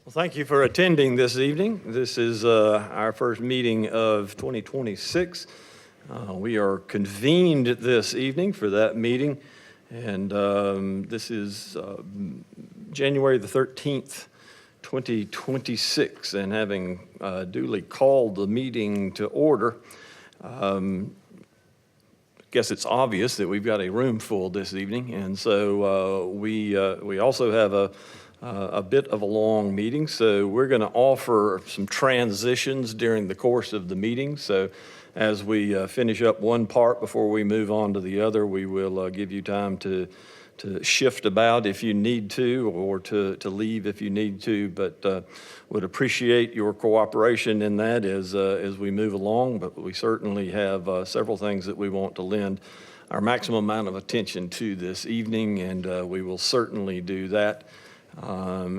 Well, thank you for attending this evening. This is our first meeting of 2026. We are convened this evening for that meeting, and this is January the 13th, 2026, and having duly called the meeting to order, I guess it's obvious that we've got a room full this evening, and so we also have a bit of a long meeting, so we're going to offer some transitions during the course of the meeting. So as we finish up one part before we move on to the other, we will give you time to shift about if you need to, or to leave if you need to, but would appreciate your cooperation in that as we move along. But we certainly have several things that we want to lend our maximum amount of attention to this evening, and we will certainly do that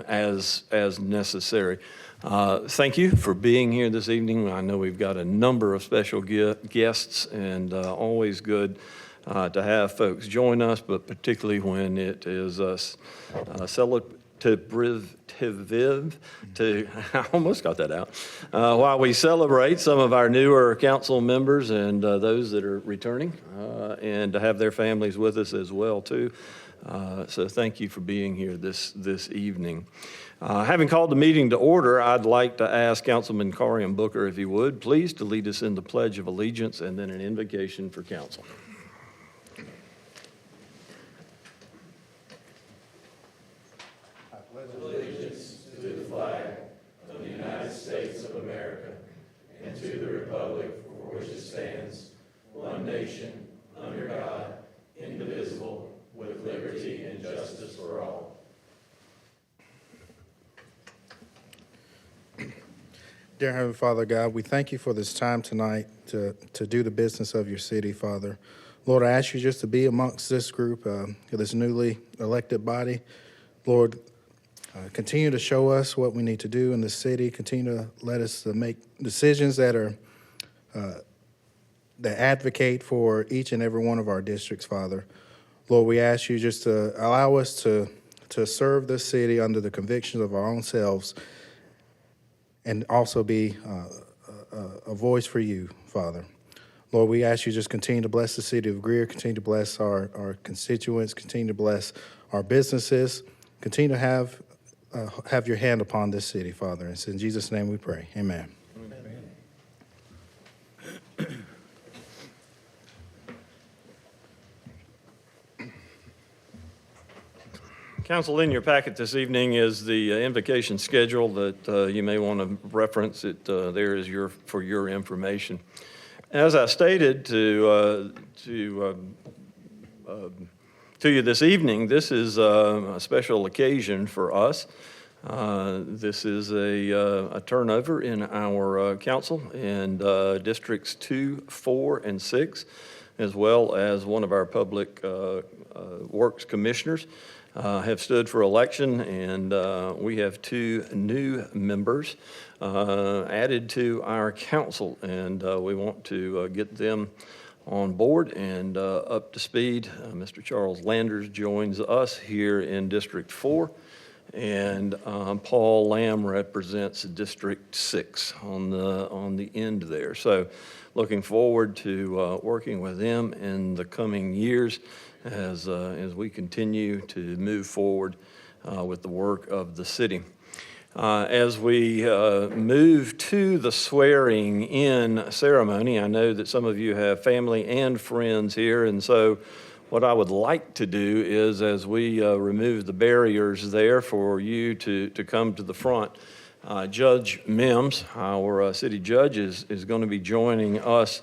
as necessary. Thank you for being here this evening. I know we've got a number of special guests, and always good to have folks join us, but particularly when it is celebrative to, I almost got that out, while we celebrate some of our newer council members and those that are returning, and to have their families with us as well too. So thank you for being here this evening. Having called the meeting to order, I'd like to ask Councilman Corian Booker, if he would, please to lead us in the Pledge of Allegiance and then an invocation for council. I pledge allegiance to the flag of the United States of America and to the republic for which it stands, one nation, under God, indivisible, with liberty and justice for all. Dear Heavenly Father, God, we thank you for this time tonight to do the business of your city, Father. Lord, I ask you just to be amongst this group, this newly elected body. Lord, continue to show us what we need to do in the city. Continue to let us make decisions that are that advocate for each and every one of our districts, Father. Lord, we ask you just to allow us to serve this city under the convictions of our own selves, and also be a voice for you, Father. Lord, we ask you just continue to bless the City of Greer, continue to bless our constituents, continue to bless our businesses, continue to have your hand upon this city, Father. It's in Jesus' name we pray. Amen. Council, in your packet this evening is the invocation schedule that you may want to reference. It there is for your information. As I stated to you this evening, this is a special occasion for us. This is a turnover in our council, and districts 2, 4, and 6, as well as one of our public works commissioners have stood for election, and we have 2 new members added to our council, and we want to get them on board and up to speed. Mr. Charles Landers joins us here in District 4, and Paul Lamb represents District 6 on the end there. So looking forward to working with them in the coming years as we continue to move forward with the work of the city. As we move to the swearing in ceremony, I know that some of you have family and friends here, and so what I would like to do is, as we remove the barriers there for you to come to the front, Judge Mims, our city judge, is going to be joining us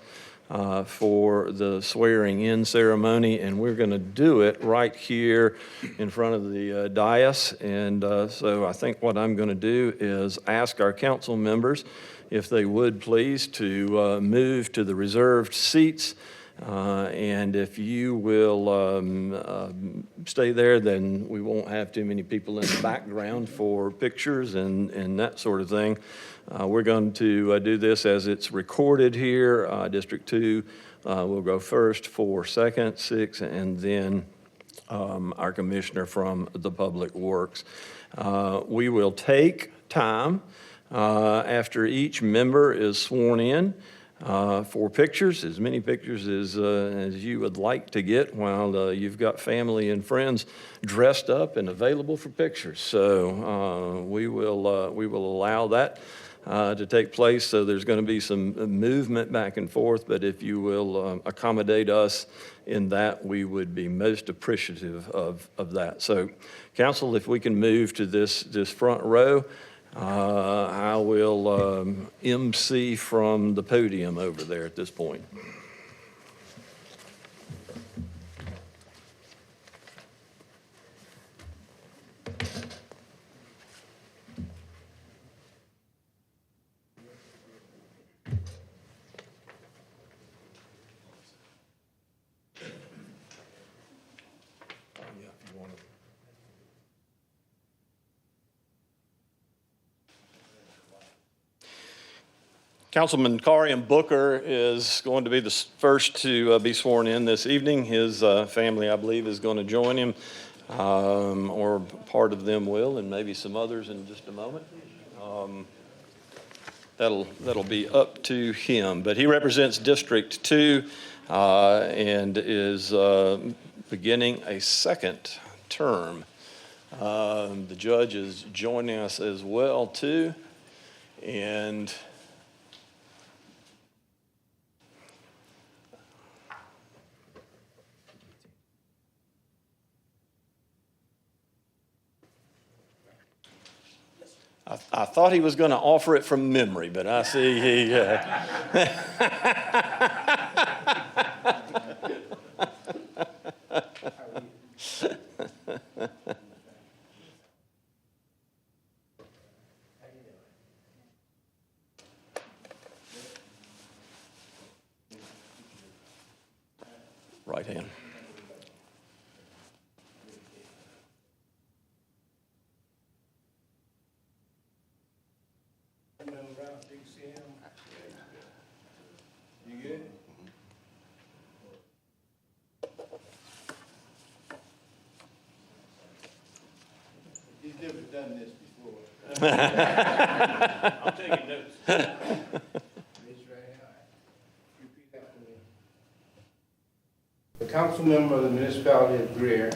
for the swearing-in ceremony, and we're going to do it right here in front of the dais. And so I think what I'm going to do is ask our council members if they would please to move to the reserved seats. And if you will stay there, then we won't have too many people in the background for pictures and that sort of thing. We're going to do this as it's recorded here. District 2 will go first, 4 second, 6, and then our commissioner from the Public Works. We will take time after each member is sworn in for pictures, as many pictures as you would like to get while you've got family and friends dressed up and available for pictures. So we will allow that to take place. So there's going to be some movement back and forth, but if you will accommodate us in that, we would be most appreciative of that. So council, if we can move to this front row, I will MC from the podium over there at this point. Councilman Karian Booker is going to be the first to be sworn in this evening. His family, I believe, is going to join him, or part of them will, and maybe some others in just a moment. That'll be up to him. But he represents District 2 and is beginning a second term. The judge is joining us as well, too. And I thought he was going to offer it from memory, but I see he. Right hand. You good? He's never done this before. I'm taking notes. Raise your right hand. Repeat after me. The council member of the municipality of Greer,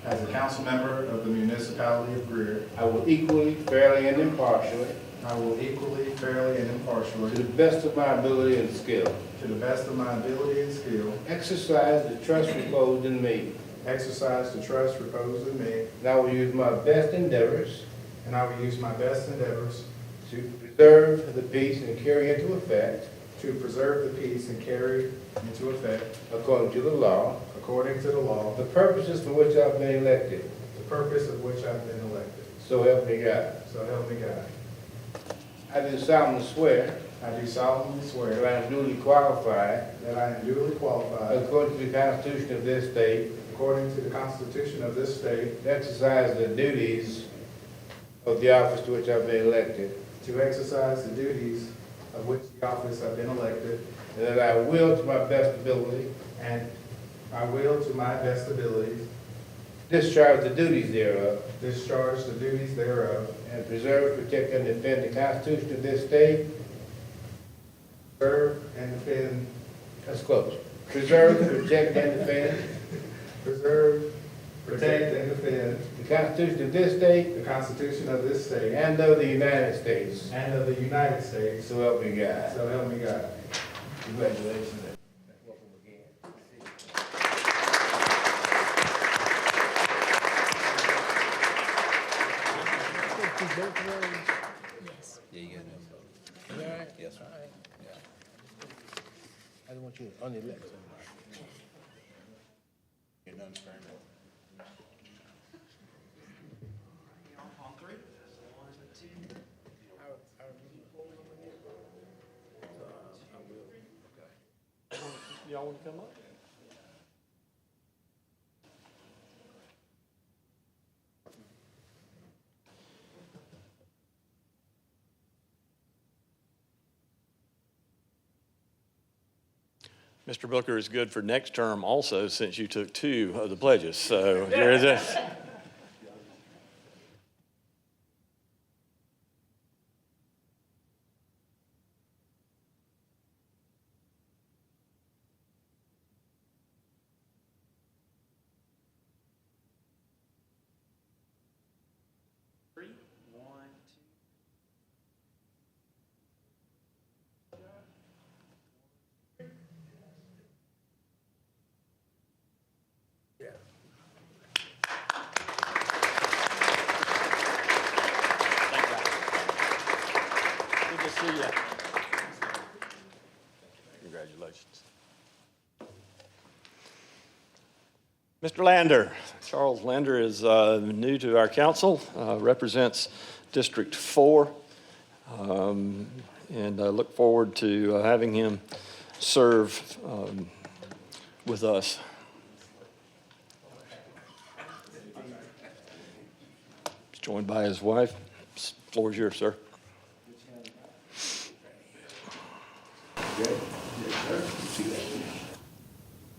As a council member of the municipality of Greer, I will equally, fairly, and impartially, I will equally, fairly, and impartially, to the best of my ability and skill, to the best of my ability and skill, exercise the trust reposed in me, exercise the trust reposed in me, and I will use my best endeavors and I will use my best endeavors to preserve the peace and carry into effect, to preserve the peace and carry into effect, according to the law, according to the law, the purposes for which I've been elected. the purpose of which I've been elected. So help me God. So help me God. I do solemnly swear I do solemnly that swear I am duly qualified, that I am duly qualified, according to the Constitution of this state, according to the Constitution of this state, to exercise the duties of the office to which I've been elected, to exercise the duties of which the office I've been elected, and that I will, to my best ability, and I will, to my best abilities, discharge the duties thereof, discharge the duties thereof, and preserve, protect, and defend the Constitution of this state. preserve and defend, That's close. Preserve, protect, and defend preserve, protect, and defend the Constitution of this state the Constitution of this state and of the United States. and of the United States. So help me God. So help me God. Congratulations. Welcome again. Yeah, you got it. You all right? Yes, sir. All right. I don't want you on the election. You're done, sir. Y'all want to come up? Mr. Booker is good for next term also, since you took 2 of the pledges. So here's this. Good to see you. Congratulations. Mr. Lander, Charles Lander is new to our council, represents District 4, and I look forward to having him serve with us. He's joined by his wife. Floor is yours, sir.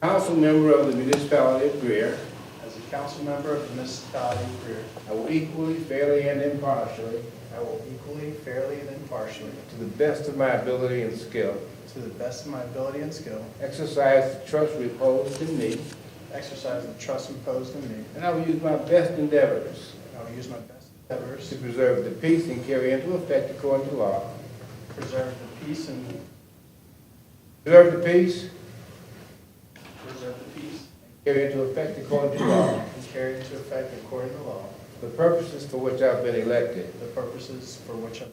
Council member of the municipality of Greer, As a council member of the municipality of Greer, I will equally, fairly, and impartially, I will equally, fairly, and impartially, to the best of my ability and skill, to the best of my ability and skill, exercise the trust reposed in me, exercise the trust imposed in me, and I will use my best endeavors and I will use my best endeavors to to preserve the peace and carry into effect according to law. preserve the peace and Preserve the peace, carry carry into effect according to law. into effect according to law The purposes for which I've been elected. the purposes for which I've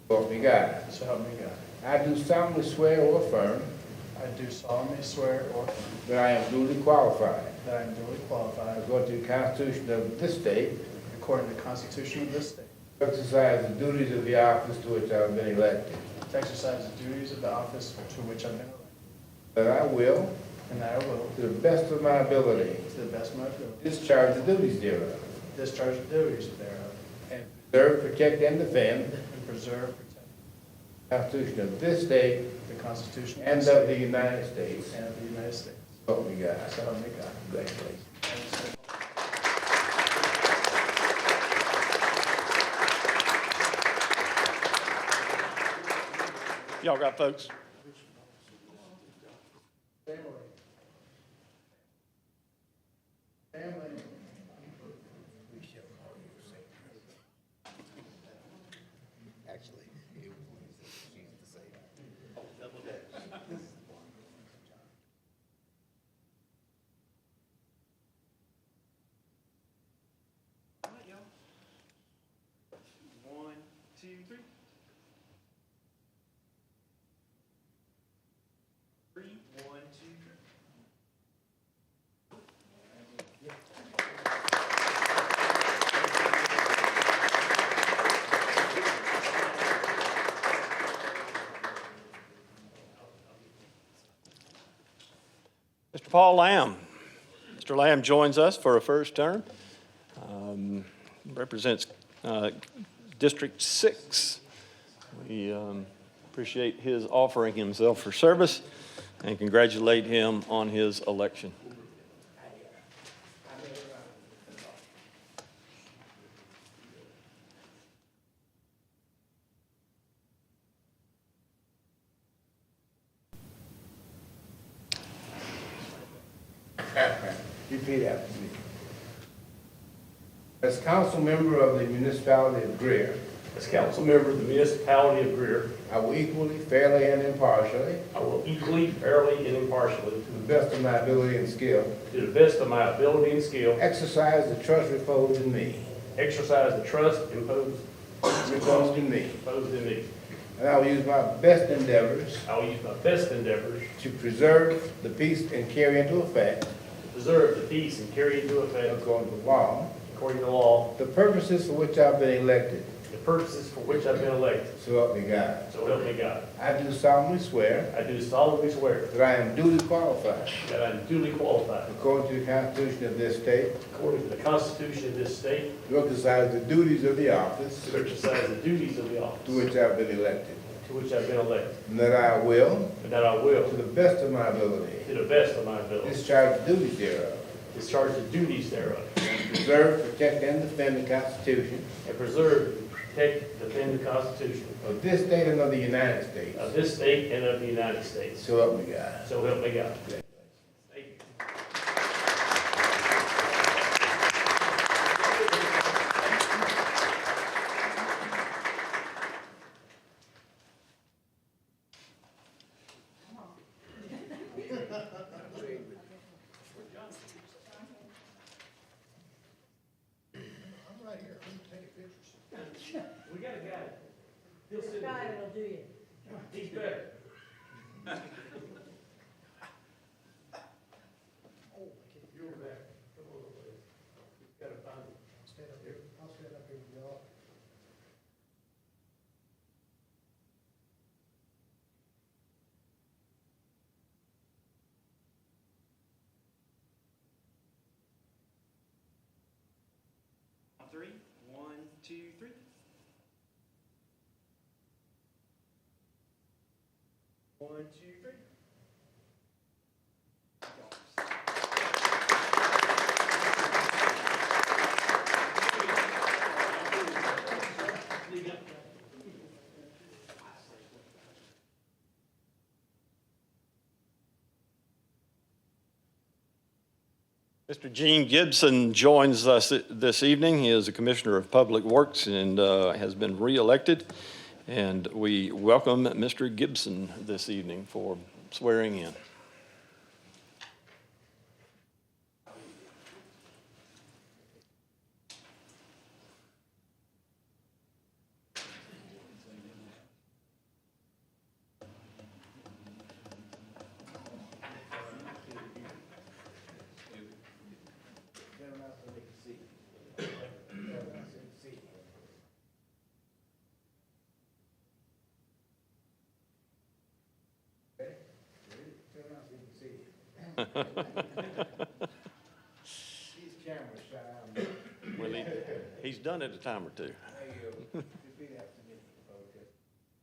So help me God. been, so help me God. I do solemnly swear or affirm I do solemnly swear or affirm that I am duly qualified, that I am duly qualified, according to the Constitution of this state, according to the Constitution of this state, to exercise the duties of the office to which I've been elected. to exercise the duties of the office to which I've been elected, That I will, and that I will, to the best of my ability, to the best of my ability, discharge the duties thereof, discharge the duties thereof, and preserve, protect, and defend and preserve, protect the Constitution of this state the Constitution and of of the the state United States. and of the United States. So help me God. So help me God. Congratulations. Thank you, sir. Y'all got folks? Actually, she's the same. One, two, three. Three, one, two, three. Mr. Paul Lamb. Mr. Lamb joins us for a first term. Represents District 6. We appreciate his offering himself for service and congratulate him on his election. Repeat after me. As council member of the municipality of Greer, As council member of the municipality of Greer, I will equally, fairly, and impartially, I will equally, fairly, and impartially, to the best of my ability and skill, to the best of my ability and skill, exercise the trust reposed in me, exercise the trust imposed in me, in me. and I will use my best endeavors I will use my best endeavors to preserve the peace and carry into effect, to preserve the peace and carry into effect, according to law, according to law, the purposes for which I've been elected. the purposes for which I've been elected. So help me God. So help me God. I do solemnly swear I do solemnly swear that I am duly qualified, that I am duly qualified, according to the Constitution of this state, according to the Constitution of this state, to exercise the duties of the office to exercise the duties of the to office which I've been elected. to which I've been elected, and that I will, and that I will, to the best of my ability, to the best of my ability, discharge the duties thereof, discharge the duties thereof, preserve, protect, and defend the Constitution and preserve, protect, defend the Constitution of this state and of the United States. of this state and of the United States. So help me God. So help me God. Thank you. We got a guy. He'll sit. It'll do you. He's better. You're back. Come on, please. We've got to find him. Stand up here. I'll stand up here with y'all. Three, one, two, three. One, two, three. Mr. Gene Gibson joins us this evening. He is a Commissioner of Public Works and has been reelected. And we welcome Mr. Gibson this evening for swearing in. He's camera shy. Well, he's done it a time or two. There you go. Repeat after me. Okay.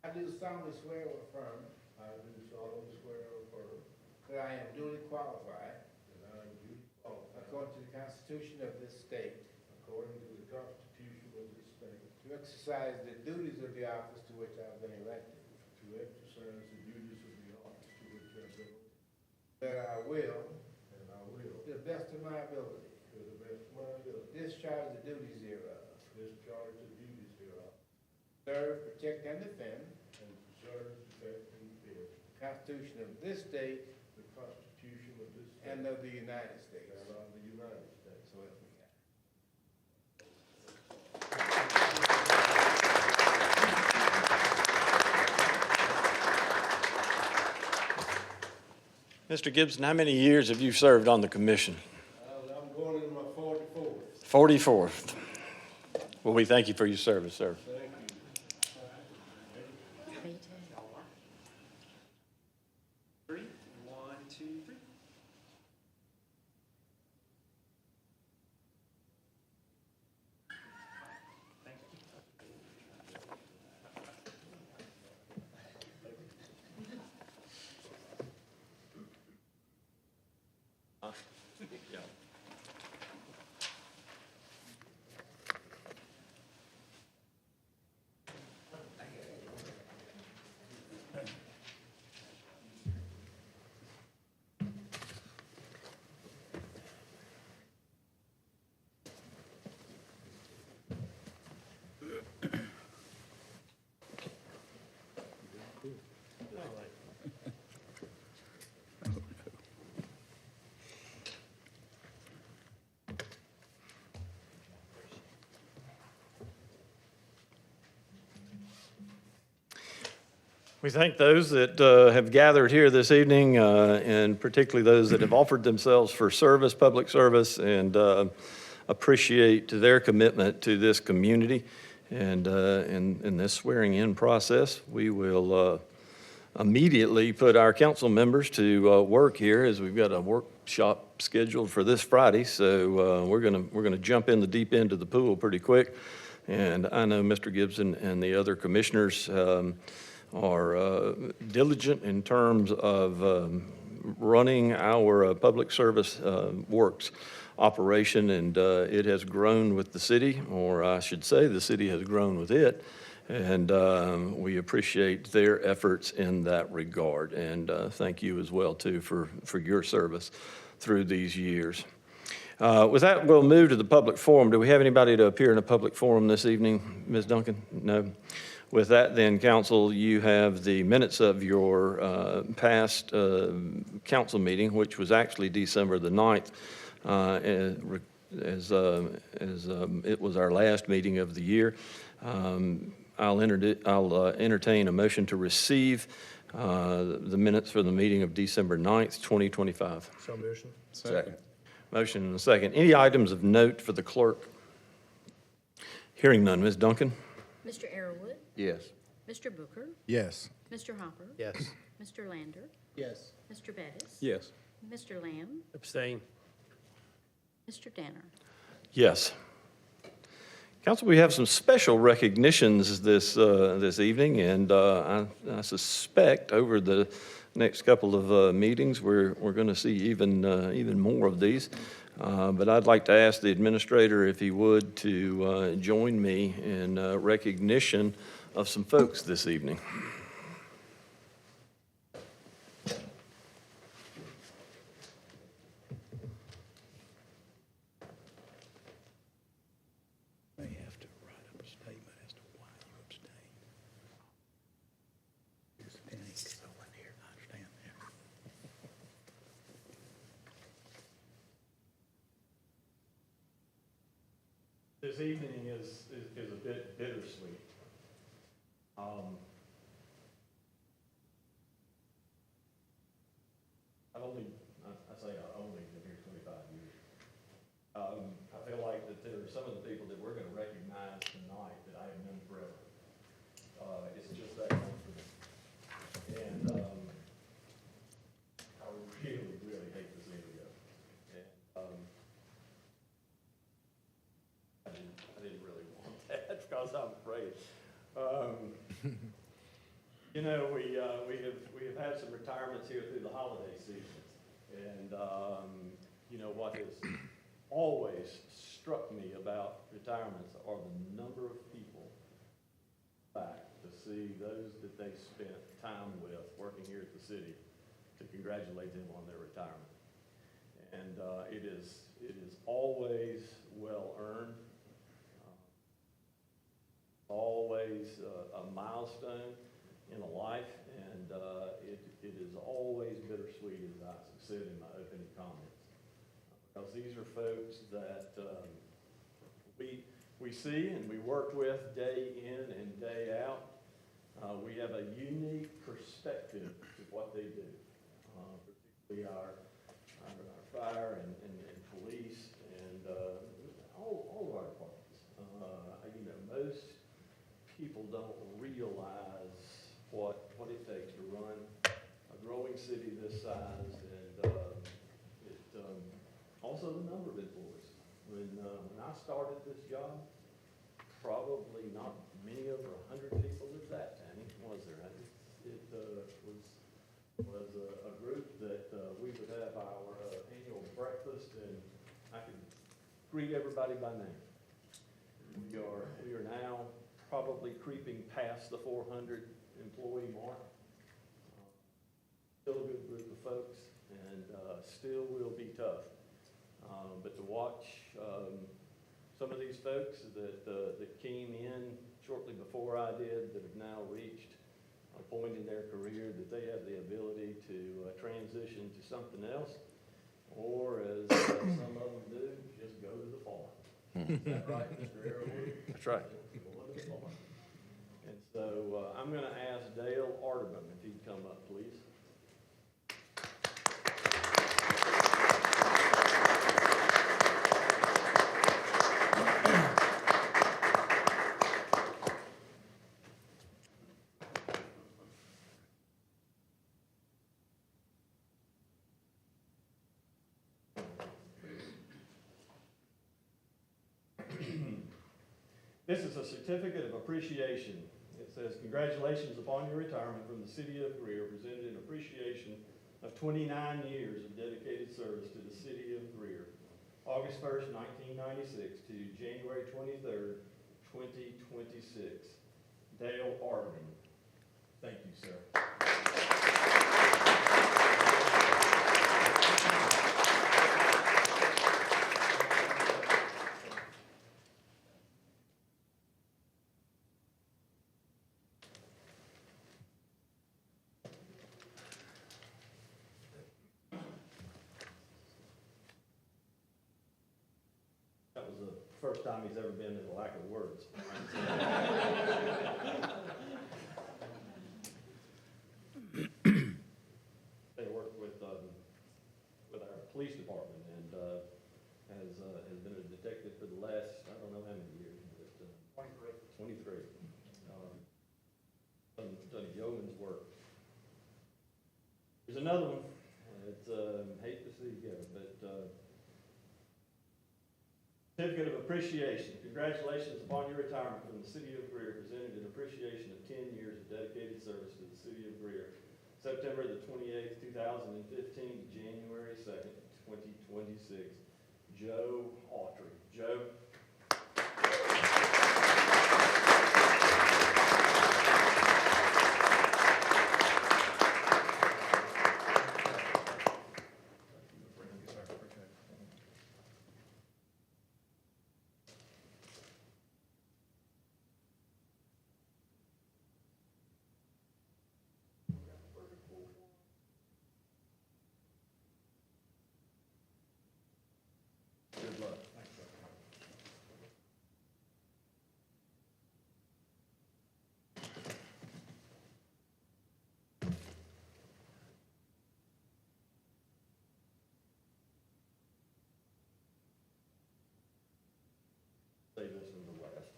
I do solemnly swear or affirm. I do solemnly swear or affirm. That I am duly qualified. That I am duly qualified. According to the Constitution of this state. According to the Constitution of this state. To exercise the duties of the office to which I have been elected. To exercise the duties of the office to which I have been elected. That I will. And I will. To the best of my ability. To the best of my ability. Discharge the duties thereof. Discharge the duties thereof. Serve, protect, and defend. And preserve, protect, and defend. The Constitution of this state. The Constitution of this state. And of the United States. And of the United States. So help me God. Mr. Gibson, how many years have you served on the commission? I'm going into my 44th. 44th. Well, we thank you for your service, sir. Thank you. Three, one, two, three. Thank you. Yeah. We thank those that have gathered here this evening, and particularly those that have offered themselves for service, public service, and appreciate their commitment to this community. And in this swearing-in process, we will immediately put our council members to work here, as we've got a workshop scheduled for this Friday. So we're gonna jump in the deep end of the pool pretty quick. And I know Mr. Gibson and the other commissioners are diligent in terms of running our public service works operation, and it has grown with the city, or I should say, the city has grown with it. And we appreciate their efforts in that regard. And thank you as well, too, for your service through these years. With that, we'll move to the public forum. Do we have anybody to appear in a public forum this evening, Ms. Duncan? No? With that, then, council, you have the minutes of your past council meeting, which was actually December the 9th, as it was our last meeting of the year. I'll entertain a motion to receive the minutes for the meeting of December 9th, 2025. So motion. Second. Motion and a second. Any items of note for the clerk? Hearing none. Ms. Duncan? Mr. Arrowood, Yes. Mr. Booker, Yes. Mr. Hopper, Yes. Mr. Lander, Yes. Mr. Bettis, Yes. Mr. Lamb, Abstain. Mr. Danner. Yes. Council, we have some special recognitions this evening, and I suspect over the next couple of meetings, we're going to see even more of these. But I'd like to ask the administrator if he would to join me in recognition of some folks this evening. May have to write up a statement as to why you abstained. So in here, I understand that. This evening is a bit bittersweet. I say I only been here 25 years. I feel like that there are some of the people that we're going to recognize tonight that I have known forever. It's just that comfortable. And I really hate to see it go. And, I didn't really want that because I'm afraid. You know, we have had some retirements here through the holiday seasons, and you know what has always struck me about retirements are the number of people back to see those that they spent time with working here at the city to congratulate them on their retirement, and it is always well earned. Always a milestone in a life, and it is always bittersweet, as I said in my opening comments, because these are folks that we see and we work with day in and day out. We have a unique perspective of what they do, particularly our fire and police and all of our departments. You know, most people don't realize what it takes to run a growing city this size, and also the number of employees. When I started this job, probably not many over 100 people at that time, was there? It was a group that we would have our annual breakfast, and I could greet everybody by name. We are now probably creeping past the 400 employee mark. Still a good group of folks, and still will be tough. But to watch some of these folks that came in shortly before I did, that have now reached a point in their career that they have the ability to transition to something else, or as some of them do, just go to the farm. Is that right, Mr. Arrowwood? That's right. And so I'm going to ask Dale Arterman if he'd come up, please. This is a certificate of appreciation. It It says, congratulations upon your retirement from the City of Greer, presented in appreciation of 29 years of dedicated service to the City of Greer, August 1st, 1996 to January 23rd, 2026. Dale Arvin. Thank you, sir. That was the first time he's ever been in a lack of words. They work with our police department and has been a detective for the last, I don't know how many years, but 23. Done a yeoman's work. There's another one. It's hate to see it go, but certificate of appreciation. Congratulations upon your retirement from the City of Greer, presented in appreciation of 10 years of dedicated service to the City of Greer. September the 28th, 2015 to January 2nd, 2026. Joe Autry. Joe. Good luck. Save this one to last.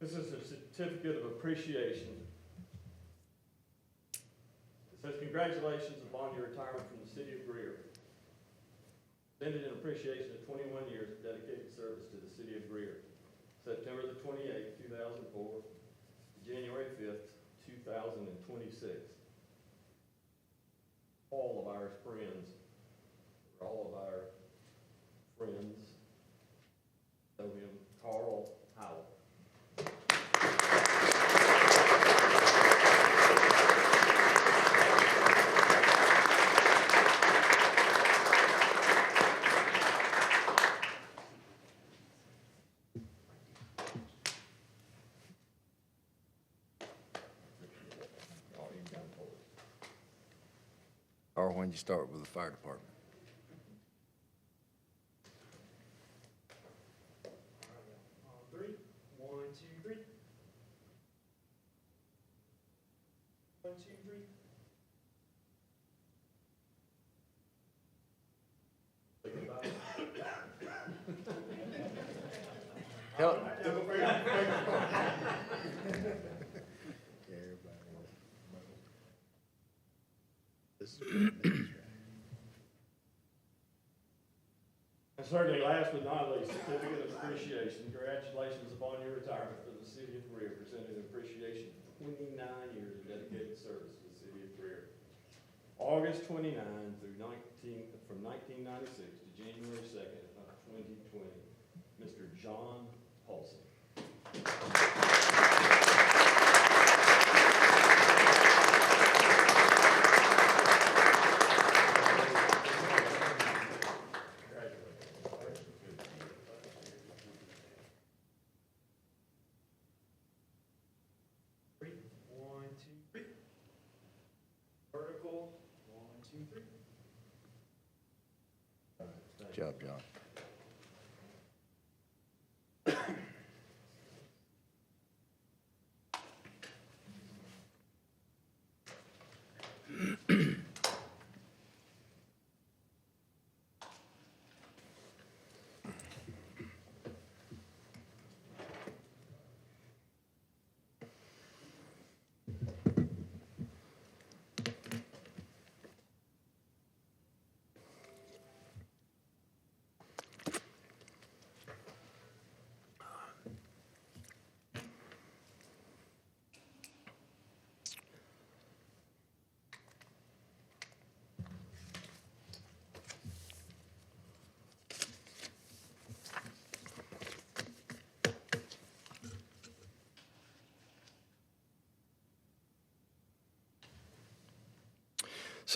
This is a certificate of appreciation. It says, congratulations upon your retirement from the City of Greer. Presented in appreciation of 21 years of dedicated service to the City of Greer. September the 28th, 2004, to January 5th, 2026. All of our friends, know him, Carl Howell. Or when you start with the fire department. On three. 1, 2, 3. 1, 2, 3. And certainly, last but not least, certificate of appreciation. Congratulations upon your retirement from the City of Greer, presented in appreciation of 29 years of dedicated service to the City of Greer. August 29 through 19, from 1996 to January 2nd of 2020, Mr. John Paulson. Three. 1, 2, 3. Vertical. 1, 2, 3. Good job, John.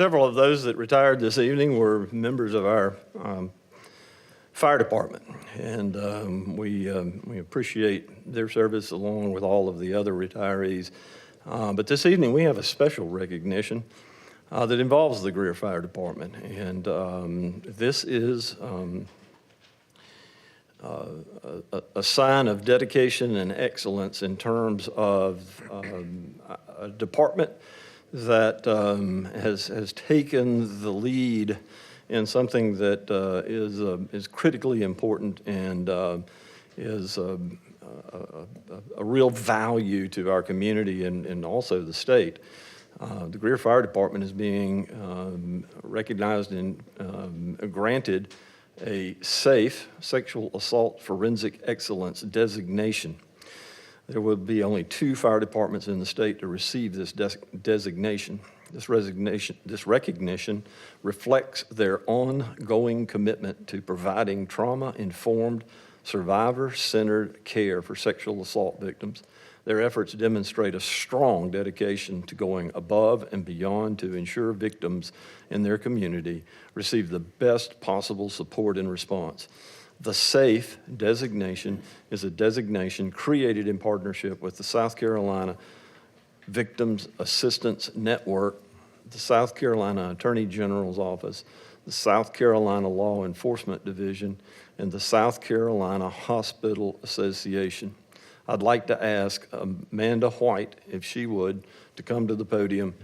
Several of those that retired this evening were members of our fire department, and we appreciate their service along with all of the other retirees. But this evening, we have a special recognition that involves the Greer Fire Department, and this is a sign of dedication and excellence in terms of a department that has taken the lead in something that is critically important and is a real value to our community and also the state. The Greer Fire Department is being recognized and granted a safe sexual assault forensic excellence designation. There will be only 2 fire departments in the state to receive this designation. This recognition reflects their ongoing commitment to providing trauma-informed, survivor-centered care for sexual assault victims. Their efforts demonstrate a strong dedication to going above and beyond to ensure victims in their community receive the best possible support and response. The SAFE designation is a designation created in partnership with the South Carolina Victims Assistance Network, the South Carolina Attorney General's Office, the South Carolina Law Enforcement Division, and the South Carolina Hospital Association. I'd like to ask Amanda White, if she would, to come to the podium.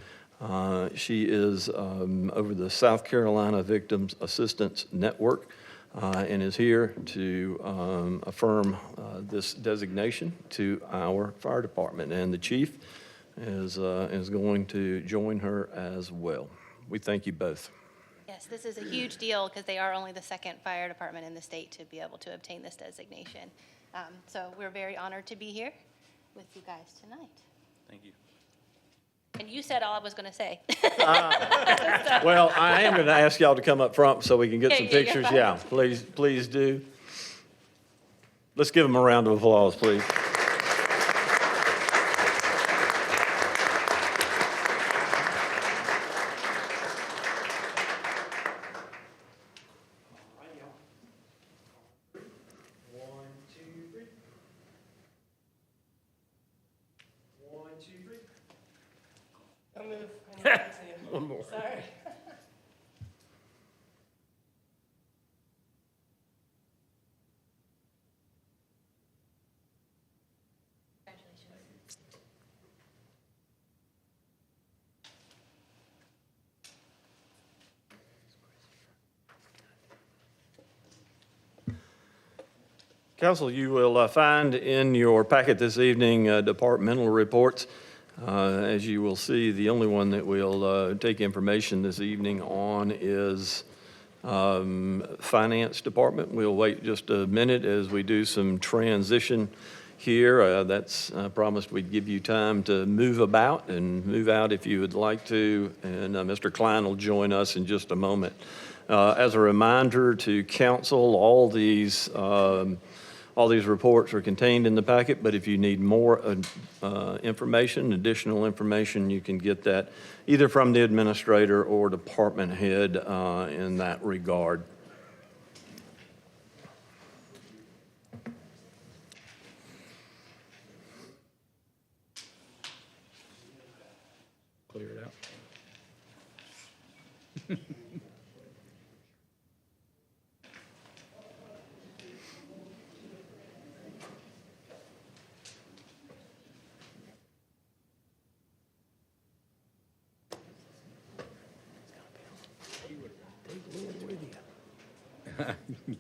She is over the South Carolina Victims Assistance Network and is here to affirm this designation to our fire department. And the chief is going to join her as well. We thank you both. Yes, this is a huge deal because they are only the 2nd fire department in the state to be able to obtain this designation. So we're very honored to be here with you guys tonight. Thank you. And you said all I was going to say. Well, I am going to ask y'all to come up front so we can get some Yeah, you're pictures. fine. Yeah, please do. Let's give them a round of applause, please. One, two, three. 1, 2, 3. Don't move. One more. Sorry. Congratulations. Council, you will find in your packet this evening departmental reports. As you will see, the only one that we'll take information this evening on is Finance Department. We'll wait just a minute as we do some transition here. That's promised we'd give you time to move about and move out if you would like to. And Mr. Klein will join us in just a moment. As a reminder to council, all these reports are contained in the packet, but if you need more information, additional information, you can get that either from the administrator or department head in that regard. Clear it out.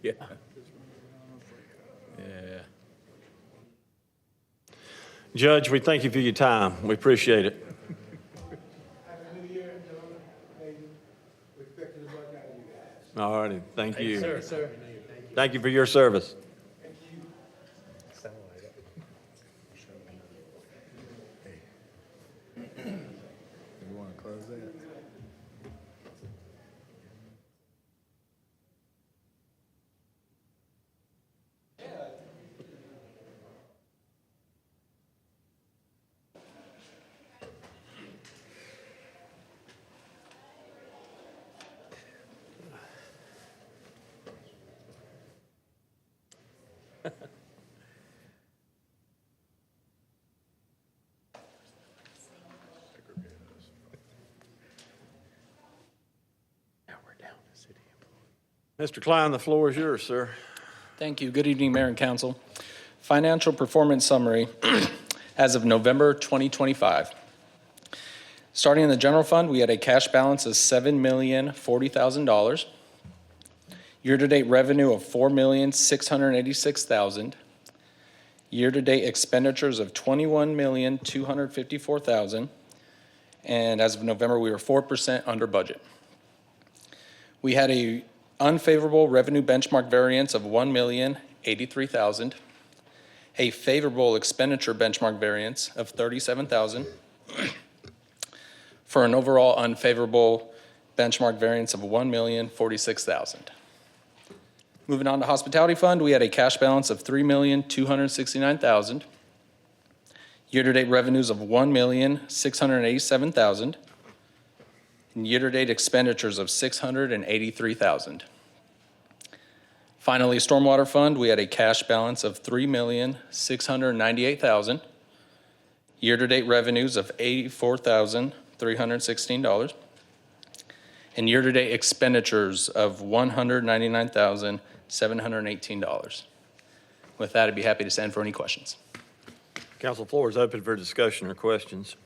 Yeah. Yeah. Judge, we thank you for your time. We appreciate it. Happy New Year, gentlemen, ladies. We're expecting the buck out of you guys. All righty, thank you. Sir. Thank you for your service. You want to close that? Mr. Klein, the floor is yours, sir. Thank you. Good evening, Mayor and Council. Financial performance summary as of November 2025. Starting in the general fund, we had a cash balance of $7,040,000. Year-to-date revenue of $4,686,000. Year-to-date expenditures of $21,254,000. And as of November, we were 4% under budget. We had a unfavorable revenue benchmark variance of $1,083,000, a favorable expenditure benchmark variance of $37,000, for an overall unfavorable benchmark variance of $1,046,000. Moving on to hospitality fund, we had a cash balance of $3,269,000, year-to-date revenues of $1,687,000, and year-to-date expenditures of $683,000. Finally, stormwater fund, we had a cash balance of $3,698,000, year-to-date revenues of $84,316, and year-to-date expenditures of $199,718. With that, I'd be happy to stand for any questions. Council floor is open for discussion or questions.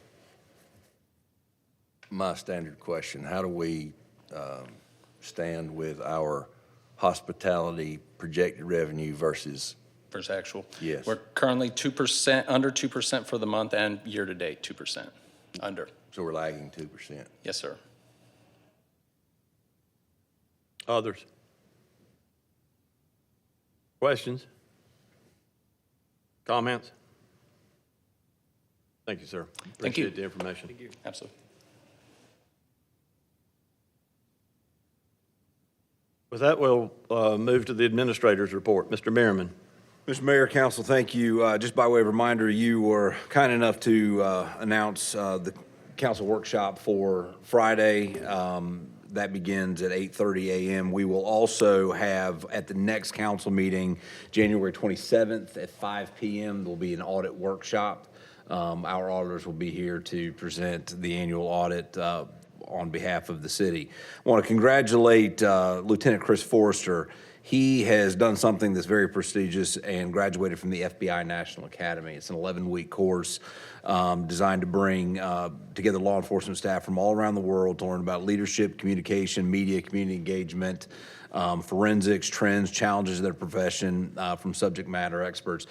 My standard question, how do we stand with our hospitality projected revenue versus? Versus actual? Yes. We're currently 2%, under 2% for the month, and year-to-date 2% under. So we're lagging 2%. Yes, sir. Others? Questions? Comments? Thank you, sir. Thank you. Appreciate the information. Thank you. Absolutely. With that, we'll move to the administrator's report. Mr. Merriman. Mr. Mayor, Council, thank you. Just by way of reminder, you were kind enough to announce the council workshop for Friday. That begins at 8:30 a.m. We will also have at the next council meeting, January 27th at 5 p.m., there will be an audit workshop. Our auditors will be here to present the annual audit on behalf of the city. I want to congratulate Lieutenant Chris Forrester. He has done something that's very prestigious and graduated from the FBI National Academy. It's an 11-week course designed to bring together law enforcement staff from all around the world to learn about leadership, communication, media, community engagement, forensics, trends, challenges of their profession from subject matter experts.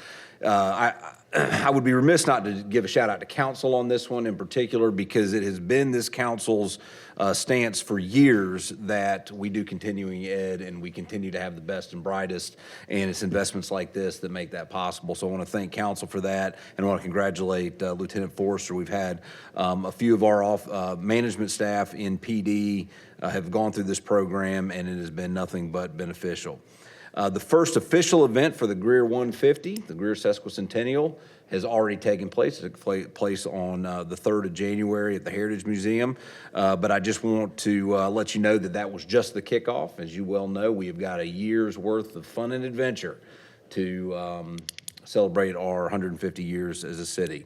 I would be remiss not to give a shout out to council on this one in particular, because it has been this council's stance for years that we do continuing ed and we continue to have the best and brightest, and it's investments like this that make that possible. So I want to thank council for that, and I want to congratulate Lieutenant Forrester. We've had a few of our management staff in PD have gone through this program, and it has been nothing but beneficial. The first official event for the Greer 150, the Greer Sesquicentennial, has already taken place. It took place on the 3rd of January at the Heritage Museum. But I just want to let you know that that was just the kickoff. As you well know, we have got a year's worth of fun and adventure to celebrate our 150 years as a city.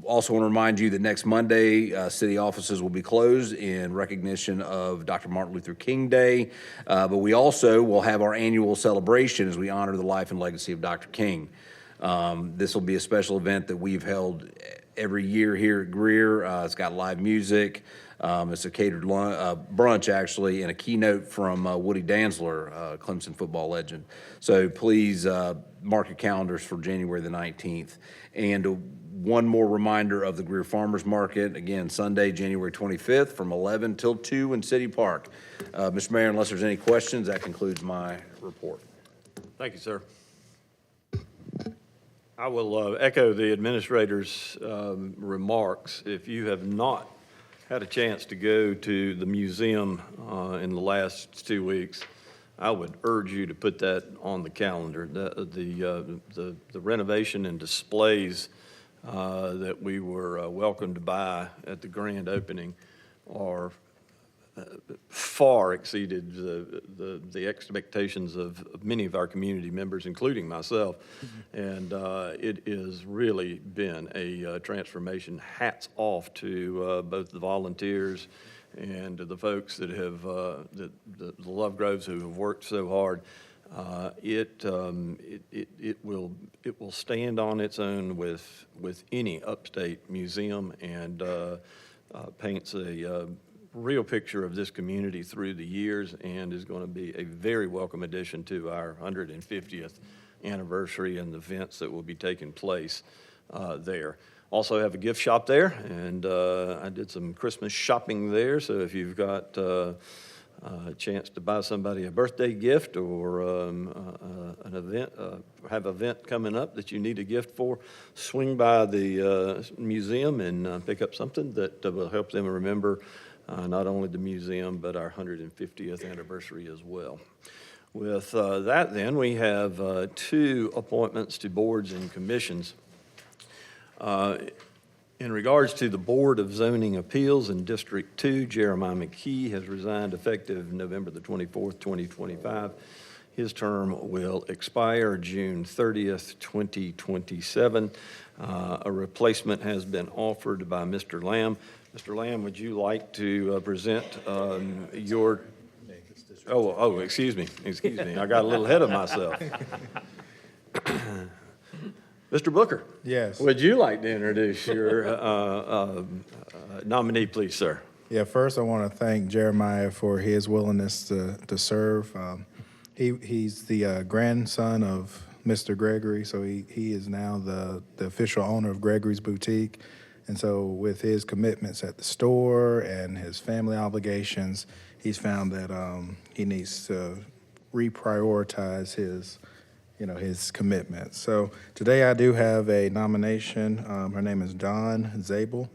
Also want to remind you that next Monday, city offices will be closed in recognition of Dr. Martin Luther King Day. But we also will have our annual celebration as we honor the life and legacy of Dr. King. This will be a special event that we've held every year here at Greer. It's got live music. It's a catered brunch, actually, and a keynote from Woody Dantzler, Clemson football legend. So please mark your calendars for January the 19th. And one more reminder of the Greer Farmers Market, again, Sunday, January 25th from 11 till 2 in City Park. Mr. Mayor, unless there's any questions, that concludes my report. Thank you, sir. I will echo the administrator's remarks. If you have not had a chance to go to the museum in the last 2 weeks, I would urge you to put that on the calendar. The renovation and displays that we were welcomed by at the grand opening are far exceeded the expectations of many of our community members, including myself. And it has really been a transformation. Hats off to both the volunteers and to the folks that have, the Lovegroves who have worked so hard. It will stand on its own with any upstate museum, and paints a real picture of this community through the years, and is going to be a very welcome addition to our 150th anniversary and the events that will be taking place there. Also have a gift shop there, and I did some Christmas shopping there, so if you've got a chance to buy somebody a birthday gift, or an event, have an event coming up that you need a gift for, swing by the museum and pick up something that will help them remember not only the museum, but our 150th anniversary as well. With that, then, we have 2 appointments to boards and commissions. In regards to the Board of Zoning Appeals in District 2, Jeremiah McKee has resigned effective November the 24th, 2025. His term will expire June 30th, 2027. A replacement has been offered by Mr. Lamb. Mr. Lamb, would you like to present your... Oh, excuse me. I got a little ahead of myself. Mr. Booker? Yes. Would you like to introduce your nominee, please, sir? Yeah, first I want to thank Jeremiah for his willingness to serve. He's the grandson of Mr. Gregory, so he is now the official owner of Gregory's Boutique. And so with his commitments at the store and his family obligations, he's found that he needs to reprioritize his commitments. So today I do have a nomination. Her name is Dawn Zabel.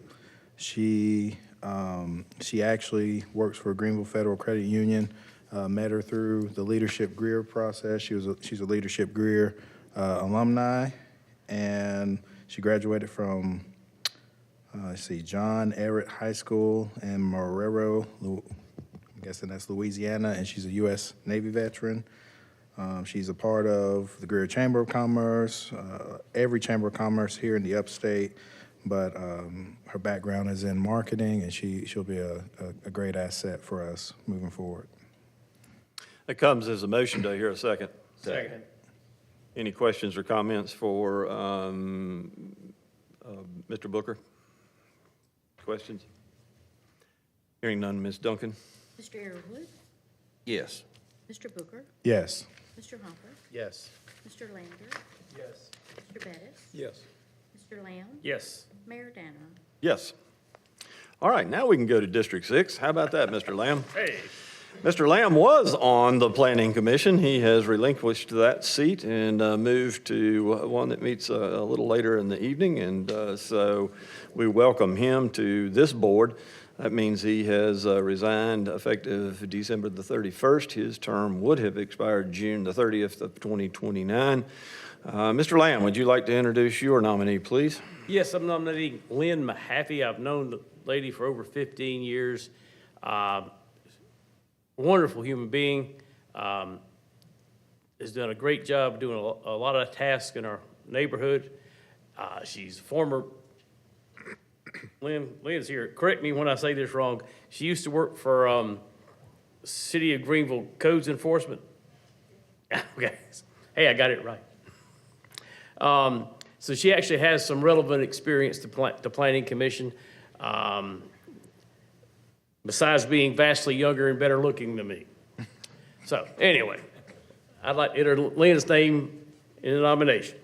She actually works for Greenville Federal Credit Union. Met her through the Leadership Greer process. She's a Leadership Greer alumni, and she graduated from John Ehret High School in Marrero, I'm guessing that's Louisiana, and she's a U.S. Navy veteran. She's a part of the Greer Chamber of Commerce, every Chamber of Commerce here in the upstate, but her background is in marketing, and she'll be a great asset for us moving forward. That comes as a motion. Do I hear a second? Second. Any questions or comments for Mr. Booker? Questions? Hearing none, Ms. Duncan? Mr. Arrowood, Yes. Mr. Booker, Yes. Mr. Hopper, Yes. Mr. Lander, Yes. Mr. Bettis, Yes. Mr. Lamb, Yes. Mayor Danner. Yes. All right, now we can go to District 6. How about that, Mr. Lamb? Hey. Mr. Lamb was on the Planning Commission. He has relinquished that seat and moved to one that meets a little later in the evening, and so we welcome him to this board. That means he has resigned effective December the 31st. His term would have expired June the 30th of 2029. Mr. Lamb, would you like to introduce your nominee, please? Yes, I'm nominating Lynn Mahaffey. I've known the lady for over 15 years. Wonderful human being. Has done a great job doing a lot of tasks in our neighborhood. She's former, Lynn's here, correct me when I say this wrong. She used to work for City of Greenville Codes Enforcement. Okay, hey, I got it right. So she actually has some relevant experience to Planning Commission. Besides being vastly younger and better looking than me. So anyway, I'd like to enter Lynn's name in the nomination.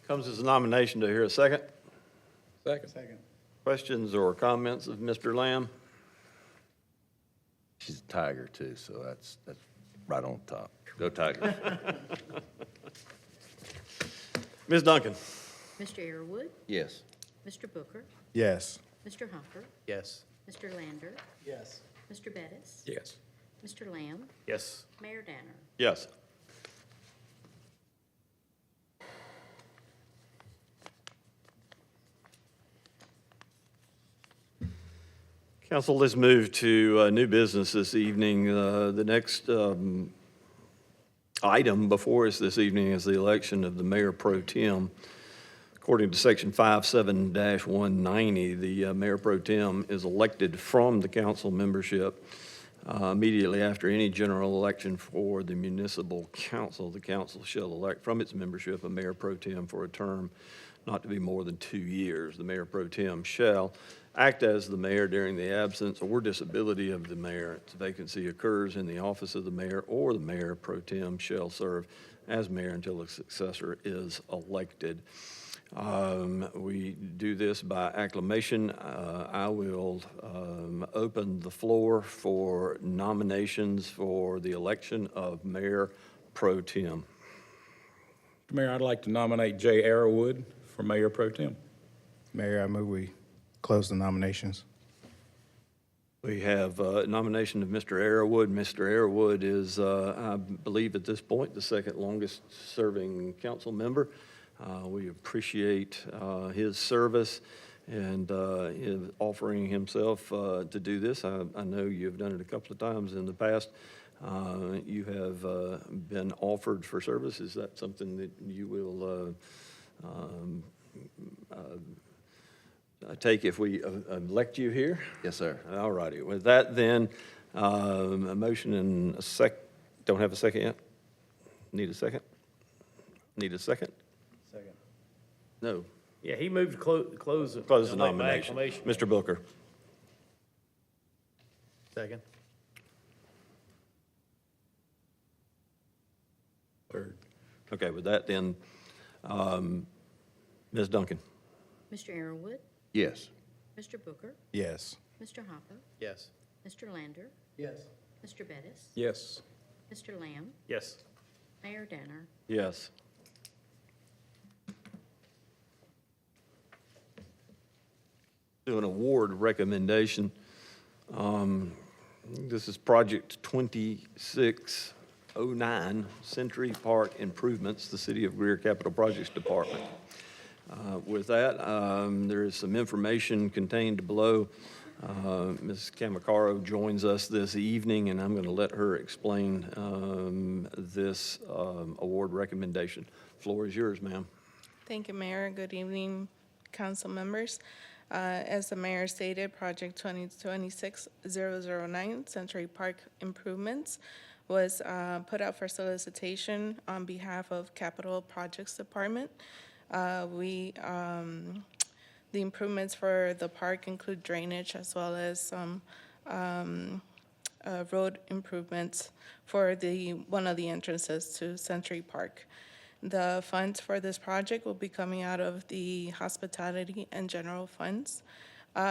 Comes as a nomination. Do I hear a second? Second. Questions or comments of Mr. Lamb? She's a Tiger too, so that's right on top. Go Tigers. Ms. Duncan? Mr. Arrowood, Yes. Mr. Booker, Yes. Mr. Hopper, Yes. Mr. Lander, Yes. Mr. Bettis, Yes. Mr. Lamb, Yes. Mayor Danner. Yes. Council, let's move to new business this evening. The next item before us this evening is the election of the mayor pro tem. According to section 57-190, the mayor pro tem is elected from the council membership immediately after any general election for the municipal council. The council shall elect from its membership a mayor pro tem for a term not to be more than 2 years. The mayor pro tem shall act as the mayor during the absence or disability of the mayor. Its vacancy occurs in the office of the mayor, or the mayor pro tem shall serve as mayor until a successor is elected. We do this by acclamation. I will open the floor for nominations for the election of mayor pro tem. Mayor, I'd like to nominate Jay Arrowwood for Mayor Pro Tem. Mayor, I move we close the nominations. We have a nomination of Mr. Arrowwood. Mr. Arrowwood is, I believe at this point, the second longest serving council member. We appreciate his service and his offering himself to do this. I know you've done it a couple of times in the past. You have been offered for service. Is that something that you will take if we elect you here? Yes, sir. All righty. With that, then, a motion and a don't have a second yet? Need a second? Need a second? Second. No. Yeah, he moved to close it. Close the by nomination. acclamation. Mr. Booker. Second. Third. Okay, with that, then, Ms. Duncan. Mr. Arrowwood, Yes. Mr. Booker, Yes. Mr. Hopper, Yes. Mr. Lander, Yes. Mr. Bettis, Yes. Mr. Lamb, Yes. Mayor Danner. Yes. Do an award recommendation. This is Project 2609, Century Park Improvements, the City of Greer Capital Projects Department. With that, there is some information contained below. Ms. Kamikaro joins us this evening, and I'm going to let her explain this award recommendation. Floor is yours, ma'am. Thank you, Mayor. Good evening, council members. As the mayor stated, Project 2026-009, Century Park Improvements, was put out for solicitation on behalf of Capital Projects Department. The improvements for the park include drainage as well as some road improvements for one of the entrances to Century Park. The funds for this project will be coming out of the hospitality and general funds.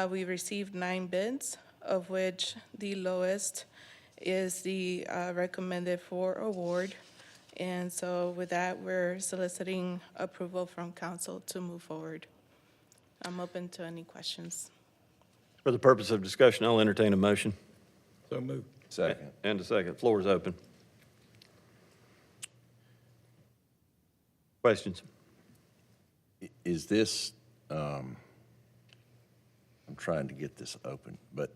We received 9 bids, of which the lowest is the recommended for award. And so with that, we're soliciting approval from council to move forward. I'm open to any questions. For the purpose of discussion, I'll entertain a motion. So moved. Second. And a second. Floor is open. Questions? Is this, I'm trying to get this open, but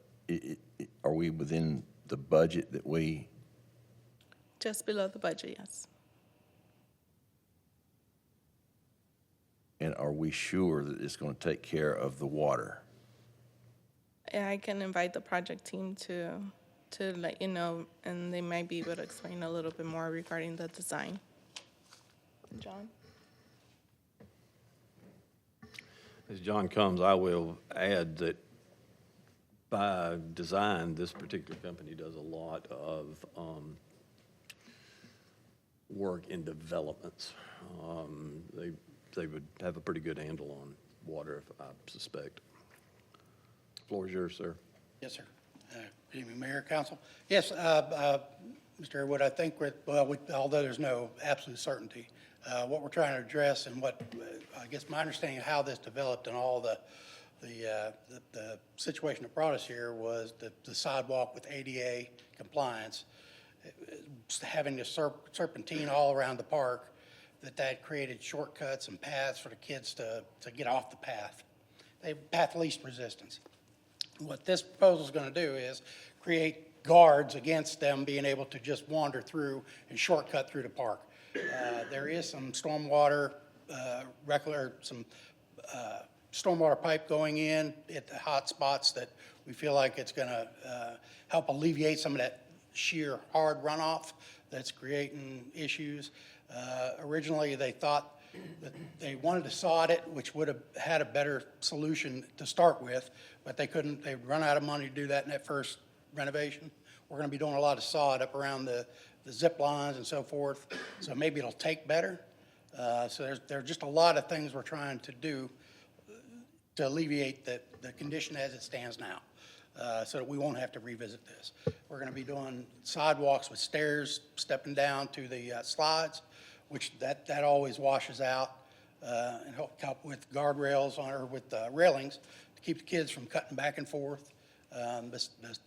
are we within the budget that we, Just below the budget, yes. and are we sure that it's going to take care of the water? And I can invite the project team to let you know, and they might be able to explain a little bit more regarding the design. John? As John comes, I will add that by design, this particular company does a lot of work in developments. They would have a pretty good handle on water, I suspect. Floor is yours, sir. Yes, sir. Good evening, Mayor, Council. Yes, Mr. Airwood, I think, although there's no absolute certainty, what we're trying to address and what, I guess my understanding of how this developed and all the situation that brought us here was the sidewalk with ADA compliance, having the serpentine all around the park, that created shortcuts and paths for the kids to get off the path. Path least resistance. What this proposal is going to do is create guards against them being able to just wander through and shortcut through the park. There is some stormwater, stormwater pipe going in at the hot spots that we feel like it's going to help alleviate some of that sheer hard runoff that's creating issues. Originally, they thought that they wanted to sod it, which would have had a better solution to start with, but they couldn't. They'd run out of money to do that in that first renovation. We're going to be doing a lot of sod up around the zip lines and so forth, so maybe it'll take better. So there's just a lot of things we're trying to do to alleviate the condition as it stands now, so that we won't have to revisit this. We're going to be doing sidewalks with stairs, stepping down to the slides, which that always washes out, and help with guardrails or with railings to keep the kids from cutting back and forth. The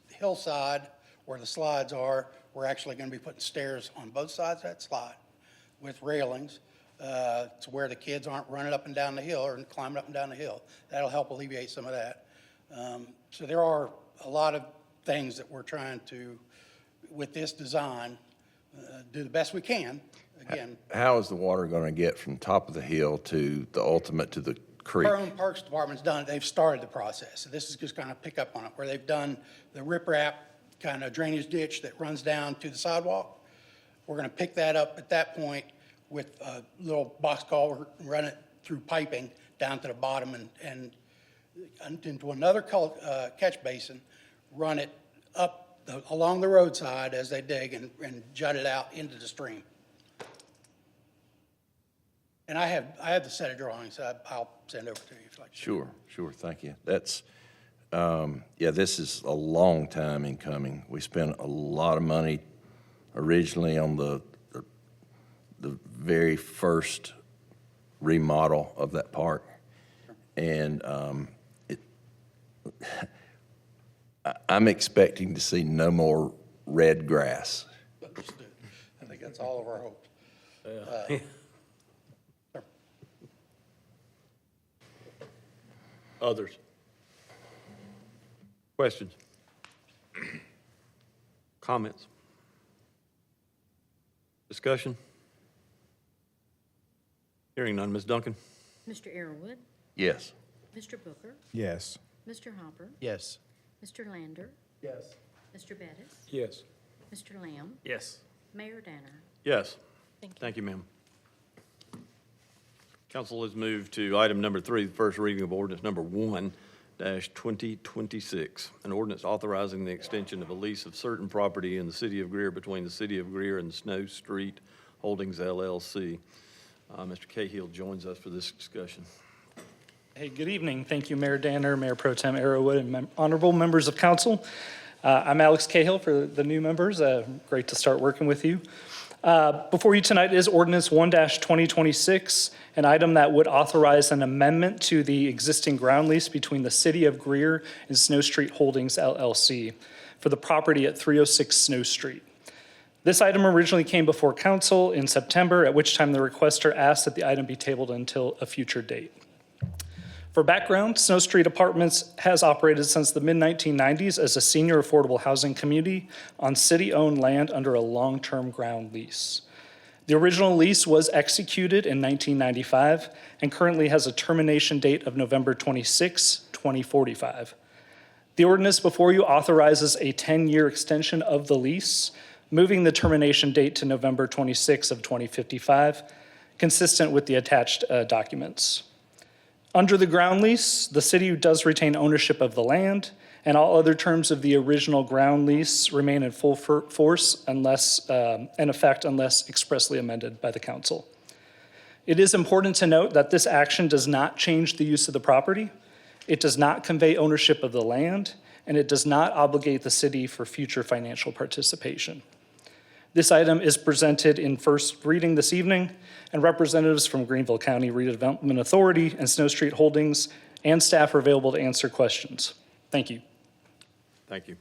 hillside where the slides are, we're actually going to be putting stairs on both sides of that slide with railings to where the kids aren't running up and down the hill or climbing up and down the hill. That'll help alleviate some of that. So there are a lot of things that we're trying to, with this design, do the best we can. Again, How is the water going to get from top of the hill to the ultimate to the creek? our own Parks Department's done it. They've started the process. So this is just kind of pick up on it, where they've done the riprap kind of drainage ditch that runs down to the sidewalk. We're going to pick that up at that point with a little box culvert and run it through piping down to the bottom and into another catch basin, run it up along the roadside as they dig and jut it out into the stream. And I have the set of drawings. I'll send over to you if you'd like. Sure, thank you. That's, yeah, this is a long time in coming. We spent a lot of money originally on the very first remodel of that park. And I'm expecting to see no more red grass. Understood. I think that's all of our hopes. Others? Questions? Comments? Discussion? Hearing none. Ms. Duncan? Mr. Arrowood, Yes. Mr. Booker, Yes. Mr. Hopper, Yes. Mr. Lander, Yes. Mr. Bettis, Yes. Mr. Lamb, Yes. Mayor Danner. Yes. Thank you. Thank you, ma'am. Council has moved to item number 3, the first reading of ordinance number 1-2026, an ordinance authorizing the extension of a lease of certain property in the City of Greer between the City of Greer and Snow Street Holdings LLC. Mr. Cahill joins us for this discussion. Hey, good evening. Thank you, Mayor Danner, Mayor Pro Tem Arrowood, and honorable members of council. I'm Alex Cahill for the new members. Great to start working with you. Before you tonight is ordinance 1-2026, an item that would authorize an amendment to the existing ground lease between the City of Greer and Snow Street Holdings LLC for the property at 306 Snow Street. This item originally came before council in September, at which time the requester asked that the item be tabled until a future date. For background, Snow Street Apartments has operated since the mid-1990s as a senior affordable housing community on city-owned land under a long-term ground lease. The original lease was executed in 1995 and currently has a termination date of November 26, 2045. The ordinance before you authorizes a 10-year extension of the lease, moving the termination date to November 26 of 2055, consistent with the attached documents. Under the ground lease, the city does retain ownership of the land, and all other terms of the original ground lease remain in full force unless, in effect, unless expressly amended by the council. It is important to note that this action does not change the use of the property, it does not convey ownership of the land, and it does not obligate the city for future financial participation. This item is presented in first reading this evening, and representatives from Greenville County Redevelopment Authority and Snow Street Holdings and staff are available to answer questions. Thank you. Thank you.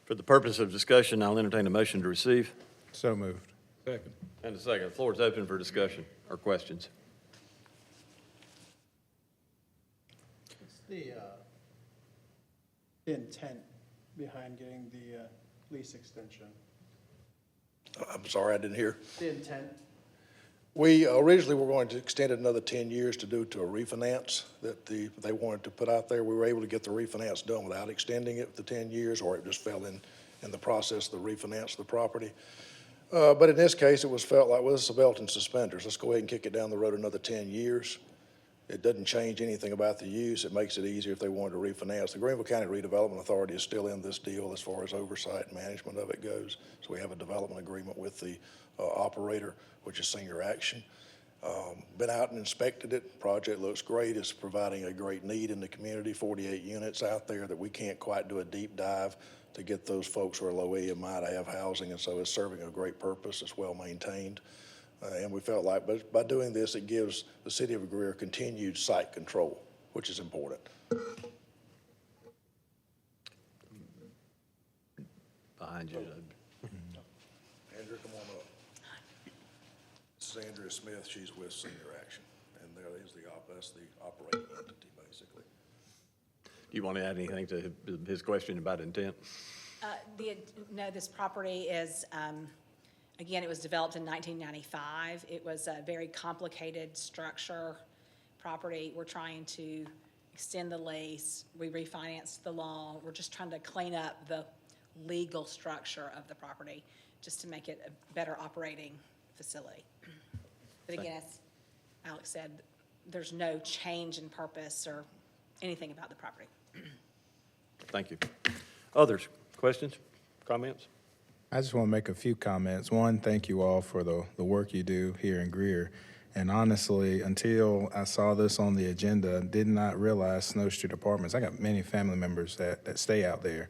For the purpose of discussion, I'll entertain a motion to receive. So moved. Second. And a second. The floor is open for discussion or questions. What's the the intent behind getting the lease extension? I'm sorry, I didn't hear. The intent? We originally were going to extend it another 10 years to a refinance that they wanted to put out there. We were able to get the refinance done without extending it for 10 years, or it just fell in the process of the refinance of the property. But in this case, it was felt like, well, this is a belt and suspenders. Let's go ahead and kick it down the road another 10 years. It doesn't change anything about the use. It makes it easier if they wanted to refinance. The Greenville County Redevelopment Authority is still in this deal as far as oversight and management of it goes. So we have a development agreement with the operator, which is Senior Action. Been out and inspected it. Project looks great. It's providing a great need in the community, 48 units out there that we can't quite do a deep dive to get those folks who are low EMI to have housing, and so it's serving a great purpose. It's well maintained. And we felt like by doing this, it gives the City of Greer continued site control, which is important. Behind you. Andrew, come on up. This is Andrea Smith. She's with Senior Action, and there is that's the operating entity, basically. Do you want to add anything to his question about intent? No, this property is, again, it was developed in 1995. It was a very complicated structure property. We're trying to extend the lease. We refinanced the loan. We're just trying to clean up the legal structure of the property just to make it a better operating facility. But again, as Alex said, there's no change in purpose or anything about the property. Thank you. Others, questions, comments? I just want to make a few comments. One, thank you all for the work you do here in Greer. And honestly, until I saw this on the agenda, did not realize Snow Street Apartments. I got many family members that stay out there.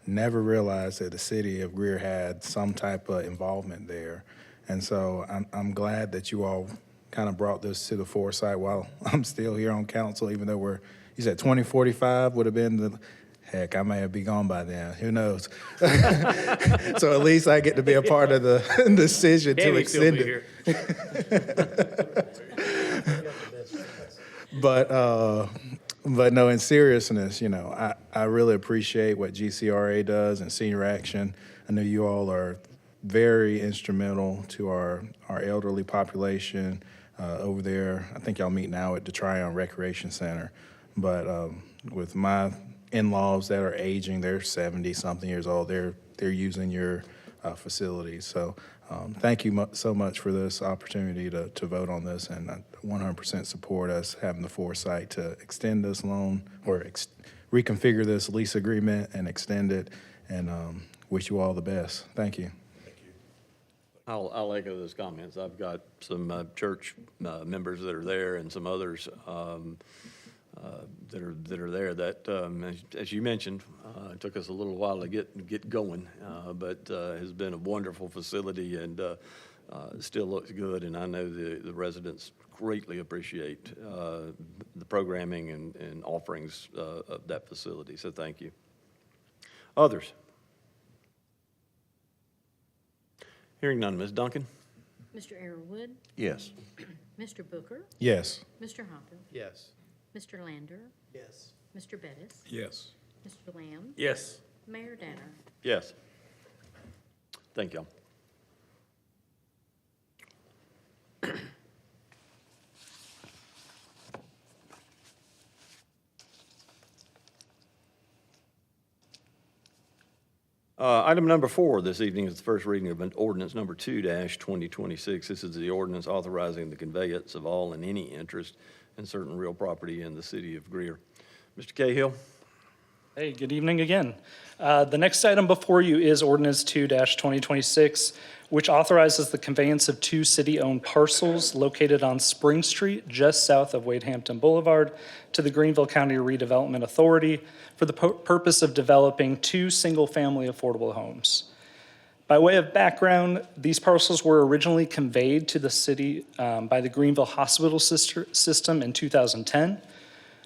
Never realized that the City of Greer had some type of involvement there. And so I'm glad that you all kind of brought this to the foresight while I'm still here on council, even though you said 2045 would have been the, heck, I may have been gone by then. Who knows? So at least I get to be a part of the decision to extend it. But no, in seriousness, I really appreciate what GCRA does and Senior Action. I know you all are very instrumental to our elderly population over there. I think y'all meet now at the Tryon Recreation Center. But with my in-laws that are aging, they're 70-something years old, they're using your facilities. So thank you so much for this opportunity to vote on this, and I 100% support us having the foresight to extend this loan or reconfigure this lease agreement and extend it, and wish you all the best. Thank you. I'll echo those comments. I've got some church members that are there and some others that are there that, as you mentioned, it took us a little while to get going, but has been a wonderful facility and still looks good. And I know the residents greatly appreciate the programming and offerings of that facility. So thank you. Others? Hearing none. Ms. Duncan? Mr. Arrowood, Yes. Mr. Booker, Yes. Mr. Hopper, Yes. Mr. Lander, Yes. Mr. Bettis, Yes. Mr. Lamb, Yes. Mayor Danner. Yes. Thank y'all. Item number 4 this evening is the first reading of an ordinance number 2-2026. This is the ordinance authorizing the conveyance of all and any interest in certain real property in the City of Greer. Mr. Cahill? Hey, good evening again. The next item before you is ordinance 2-2026, which authorizes the conveyance of 2 city-owned parcels located on Spring Street, just south of Wade Hampton Boulevard, to the Greenville County Redevelopment Authority for the purpose of developing 2 single-family affordable homes. By way of background, these parcels were originally conveyed to the city by the Greenville Hospital System in 2010.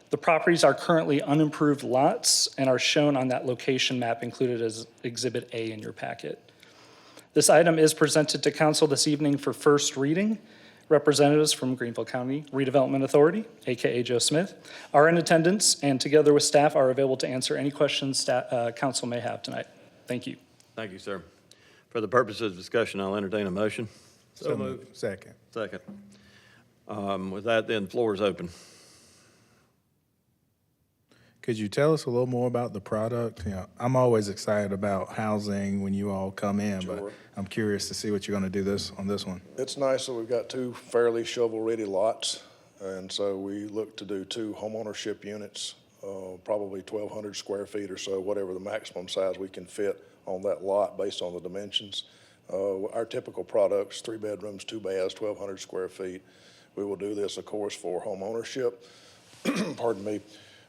The properties are currently unimproved lots and are shown on that location map included as Exhibit A in your packet. This item is presented to council this evening for first reading. Representatives from Greenville County Redevelopment Authority, AKA Joe Smith, are in attendance and together with staff are available to answer any questions council may have tonight. Thank you. Thank you, sir. For the purposes of discussion, I'll entertain a motion. So moved. Second. Second. With that, then, the floor is open. Could you tell us a little more about the product? You know, I'm always excited about housing when you all come in, but Sure. I'm curious to see what you're going to do on this one. It's nice that we've got two fairly shovel-ready lots, and so we look to do two homeownership units, probably 1,200 square feet or so, whatever the maximum size we can fit on that lot based on the dimensions. Our typical products, 3 bedrooms, 2 baths, 1,200 square feet. We will do this, of course, for homeownership. Pardon me.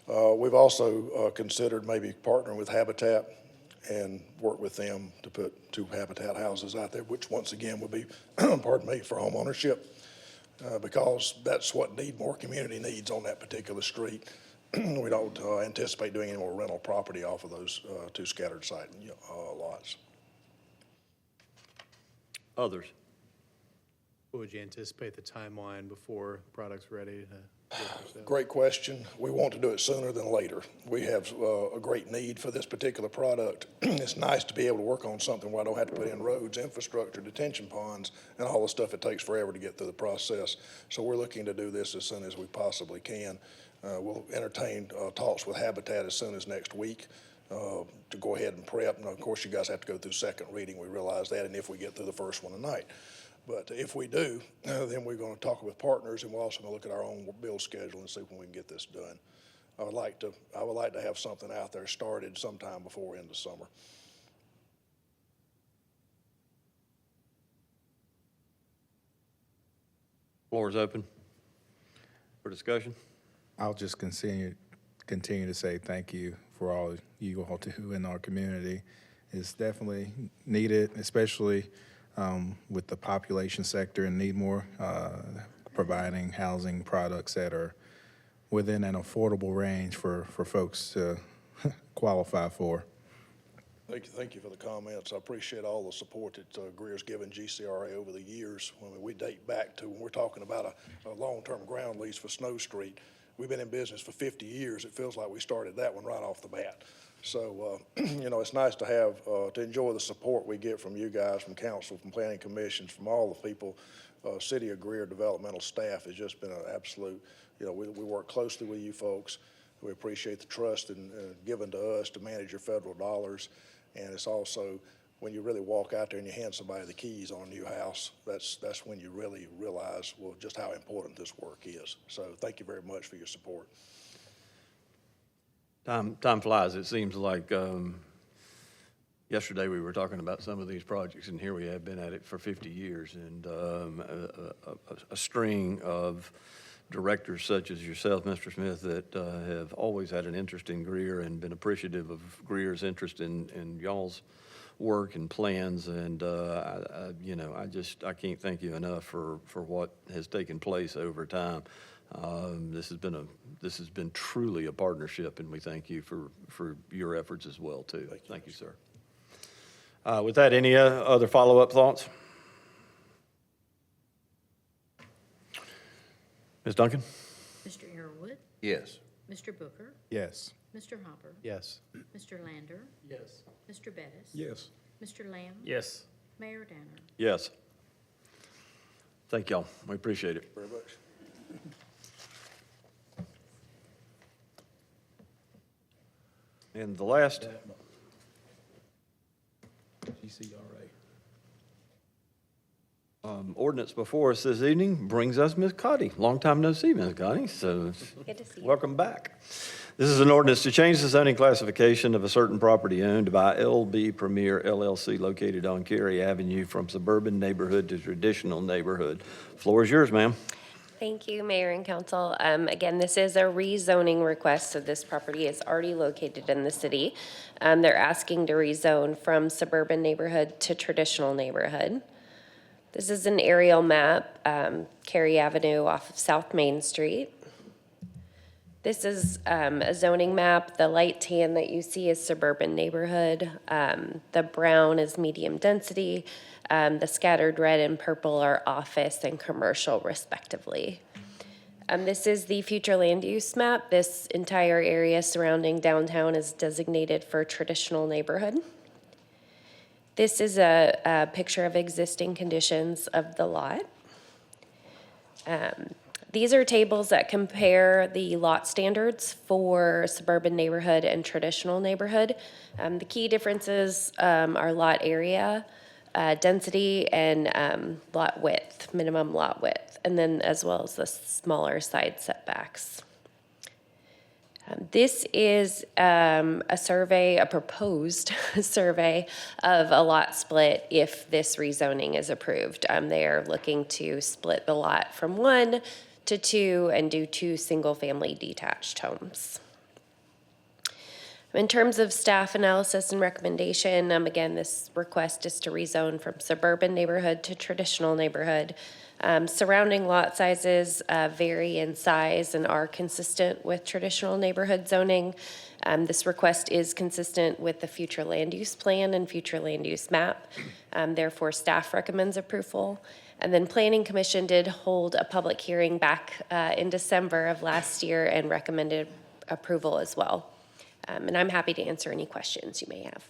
We've also considered maybe partnering with Habitat and work with them to put 2 Habitat houses out there, which once again would be, pardon me, for homeownership, because that's what more community needs on that particular street. We don't anticipate doing any more rental property off of those 2 scattered site lots. Others? What would you anticipate the timeline before the product's ready to go for sale? Great question. We want to do it sooner than later. We have a great need for this particular product. It's nice to be able to work on something where I don't have to put in roads, infrastructure, detention ponds, and all the stuff it takes forever to get through the process. So we're looking to do this as soon as we possibly can. We'll entertain talks with Habitat as soon as next week to go ahead and prep. And of course, you guys have to go through second reading. We realize that, and if we get through the first one tonight. But if we do, then we're going to talk with partners, and we're also going to look at our own build schedule and see when we can get this done. I would like to have something out there started sometime before end of summer. Floor is open for discussion. I'll just continue to say thank you for all you all do in our community. It's definitely needed, especially with the population sector and need more, providing housing products that are within an affordable range for folks to qualify for. Thank you for the comments. I appreciate all the support that Greer's given GCRA over the years. I mean, we date back to when we're talking about a long-term ground lease for Snow Street. We've been in business for 50 years. It feels like we started that one right off the bat. So, you know, it's nice to have, to enjoy the support we get from you guys, from council, from planning commissions, from all the people. City of Greer developmental staff has just been an absolute, you know, we work closely with you folks. We appreciate the trust and given to us to manage your federal dollars. And it's also, when you really walk out there and you hand somebody the keys on a new house, that's when you really realize, well, just how important this work is. So thank you very much for your support. Time flies. It seems like yesterday we were talking about some of these projects, and here we have been at it for 50 years. And a string of directors such as yourself, Mr. Smith, that have always had an interest in Greer and been appreciative of Greer's interest in y'all's work and plans. And you know, I can't thank you enough for what has taken place over time. This has been truly a partnership, and we thank you for your efforts as well too. Thank you, sir. With that, any other follow-up thoughts? Ms. Duncan? Mr. Arrowood, Yes. Mr. Booker, Yes. Mr. Hopper, Yes. Mr. Lander, Yes. Mr. Bettis. Yes. Mr. Lamb. Yes. Mayor Danner. Yes. Thank y'all. We appreciate it. Very much. And the last, GCRA. ordinance before us this evening brings us Ms. Cotty. Long time no see, Ms. Cotty, so Good to see you. welcome back. This is an ordinance to change the zoning classification of a certain property owned by LB Premier LLC located on Cary Avenue from suburban neighborhood to traditional neighborhood. Floor is yours, ma'am. Thank you, Mayor and Council. Again, this is a rezoning request, so this property is already located in the city. They're asking to rezone from suburban neighborhood to traditional neighborhood. This is an aerial map, Cary Avenue off of South Main Street. This is a zoning map. The light tan that you see is suburban neighborhood. The brown is medium density. The scattered red and purple are office and commercial respectively. This is the future land use map. This entire area surrounding downtown is designated for traditional neighborhood. This is a picture of existing conditions of the lot. These are tables that compare the lot standards for suburban neighborhood and traditional neighborhood. The key differences are lot area, density, and lot width, minimum lot width, and then as well as the smaller side setbacks. This is a survey, a proposed survey of a lot split if this rezoning is approved. They are looking to split the lot from 1 to 2 and do 2 single-family detached homes. In terms of staff analysis and recommendation, again, this request is to rezone from suburban neighborhood to traditional neighborhood. Surrounding lot sizes vary in size and are consistent with traditional neighborhood zoning. This request is consistent with the future land use plan and future land use map. Therefore, staff recommends approval. And then Planning Commission did hold a public hearing back in December of last year and recommended approval as well. And I'm happy to answer any questions you may have.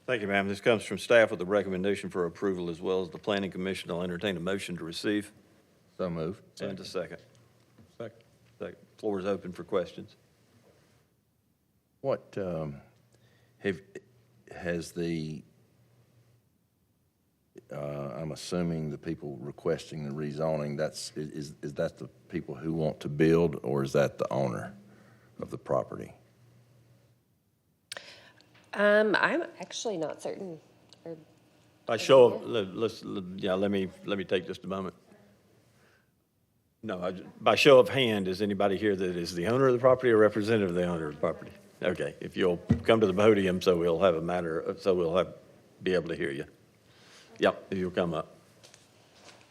Thank you, ma'am. This comes from staff with a recommendation for approval as well as the Planning Commission. I'll entertain a motion to receive. So moved. And a second. Second. Second. Floor is open for questions. What, has the, I'm assuming the people requesting the rezoning, is that the people who want to build, or is that the owner of the property? I'm actually not certain. By show of, let me take just a moment. No, by show of hand, is anybody here that is the owner of the property or representative of the owner of the property? Okay, if you'll come to the podium, so we'll be able to hear you. Yep, if you'll come up.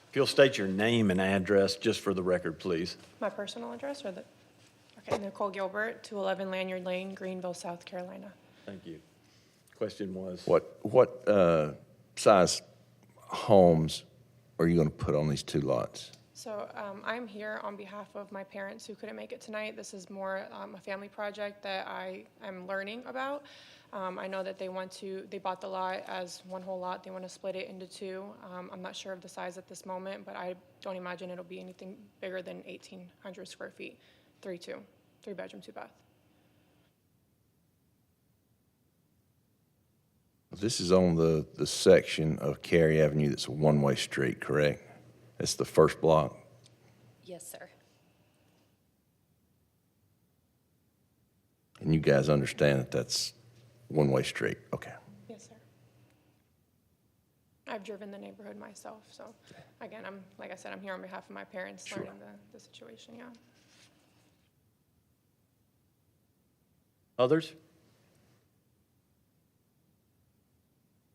If you'll state your name and address just for the record, please. My personal address or the, okay, Nicole Gilbert, 211 Lanyard Lane, Greenville, South Carolina. Thank you. Question was? What size homes are you going to put on these 2 lots? So I'm here on behalf of my parents who couldn't make it tonight. This is more a family project that I am learning about. I know that they bought the lot as one whole lot. They want to split it into 2. I'm not sure of the size at this moment, but I don't imagine it'll be anything bigger than 1,800 square feet, 3 bedroom, 2 bath. This is on the section of Cary Avenue that's a one-way street, correct? That's the first block? Yes, sir. And you guys understand that that's one-way street? Okay. Yes, sir. I've driven the neighborhood myself, so again, like I said, I'm here on behalf of my parents, Sure. learning the situation, yeah. Others?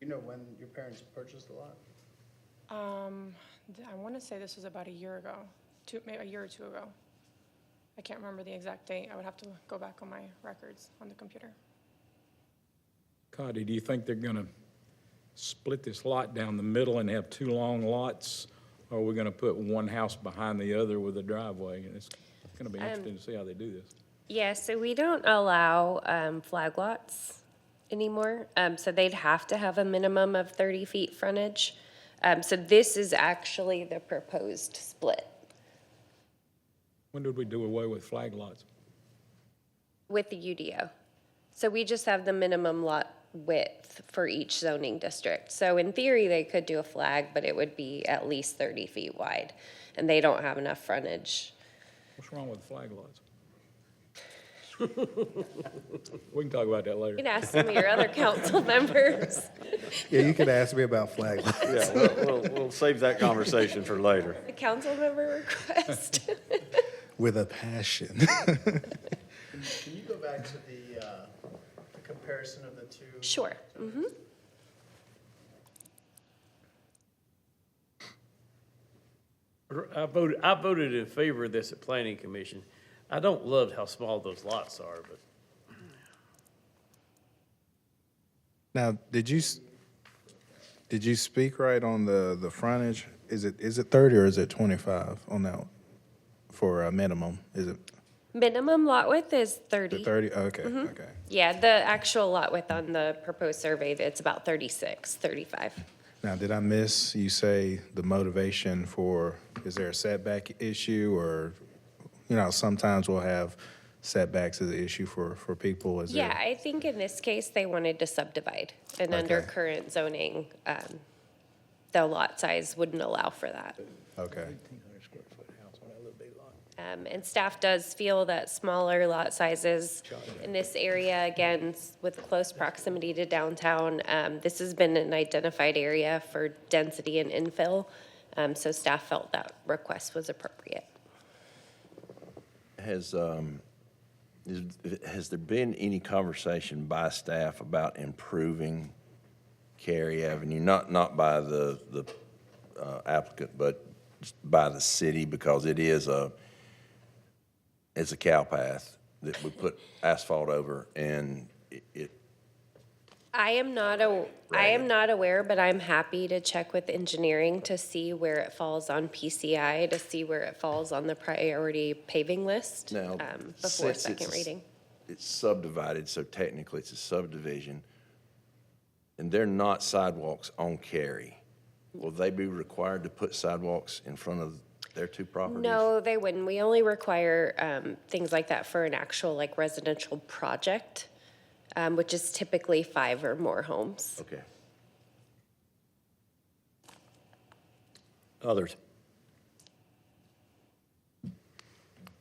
You know when your parents purchased the lot? I want to say this was about a year ago, maybe a year or 2 ago. I can't remember the exact date. I would have to go back on my records on the computer. Connie, do you think they're going to split this lot down the middle and have 2 long lots? Or are we going to put one house behind the other with a driveway? And it's going to be interesting to see how they do this. Yeah, so we don't allow flag lots anymore. So they'd have to have a minimum of 30 feet frontage. So this is actually the proposed split When did we do away with flag lots? with the UDO. So we just have the minimum lot width for each zoning district. So in theory, they could do a flag, but it would be at least 30 feet wide, and they don't have enough frontage. What's wrong with flag lots? We can talk about that later. You can ask some of your other council members. Yeah, you could ask me about flag lots. Yeah, we'll save that conversation for later. A council member request. With a passion. Can you go back to the comparison of the 2? Sure. Mm-hmm. I voted in favor of this at Planning Commission. I don't love how small those lots are, but Now, Did you speak right on the frontage? Is it 30 or is it 25 on that one? For a minimum, is it Minimum lot width is the 30. 30? Okay, Mhm. okay. Yeah, the actual lot width on the proposed survey, it's about 36, 35. Now, did I miss you say the motivation for, is there a setback issue or, sometimes we'll have setbacks as an issue for people? Is Yeah, there? I think in this case, they wanted to subdivide, and under Okay. current zoning, the lot size wouldn't allow for that. Okay. And staff does feel that smaller lot sizes in this area, again, with close proximity to downtown, this has been an identified area for density and infill, so staff felt that request was appropriate. Has there been any conversation by staff about improving Cary Avenue? Not by the applicant, but just by the city, because it's a cow path that we put asphalt over, and it I am not aware, but I'm happy to check with engineering to see where it falls on PCI, to see where it falls on the priority paving list, now, before since second reading. It's subdivided, so technically it's a subdivision, and they're not sidewalks on Cary. Will they be required to put sidewalks in front of their two properties? No, they wouldn't. We only require things like that for an actual like residential project, which is typically 5 or more homes. Okay. Others?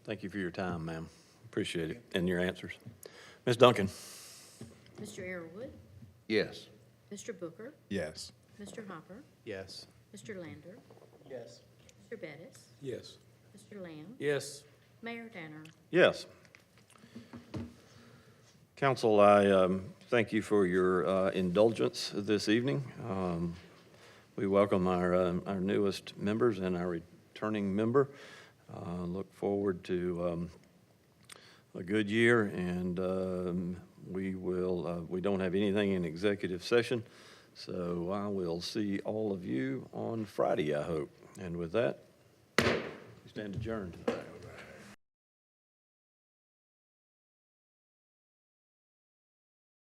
Thank you for your time, ma'am. Appreciate it, and your answers. Ms. Duncan? Mr. Arrowood, Yes. Mr. Booker, Yes. Mr. Hopper, Yes. Mr. Lander, Yes. Mr. Bettis, Yes. Mr. Lamb, Yes. Mayor Danner. Yes. Council, I thank you for your indulgence this evening. We welcome our newest members and our returning member. Look forward to a good year, and we don't have anything in executive session, so I will see all of you on Friday, I hope. And with that, we stand adjourned.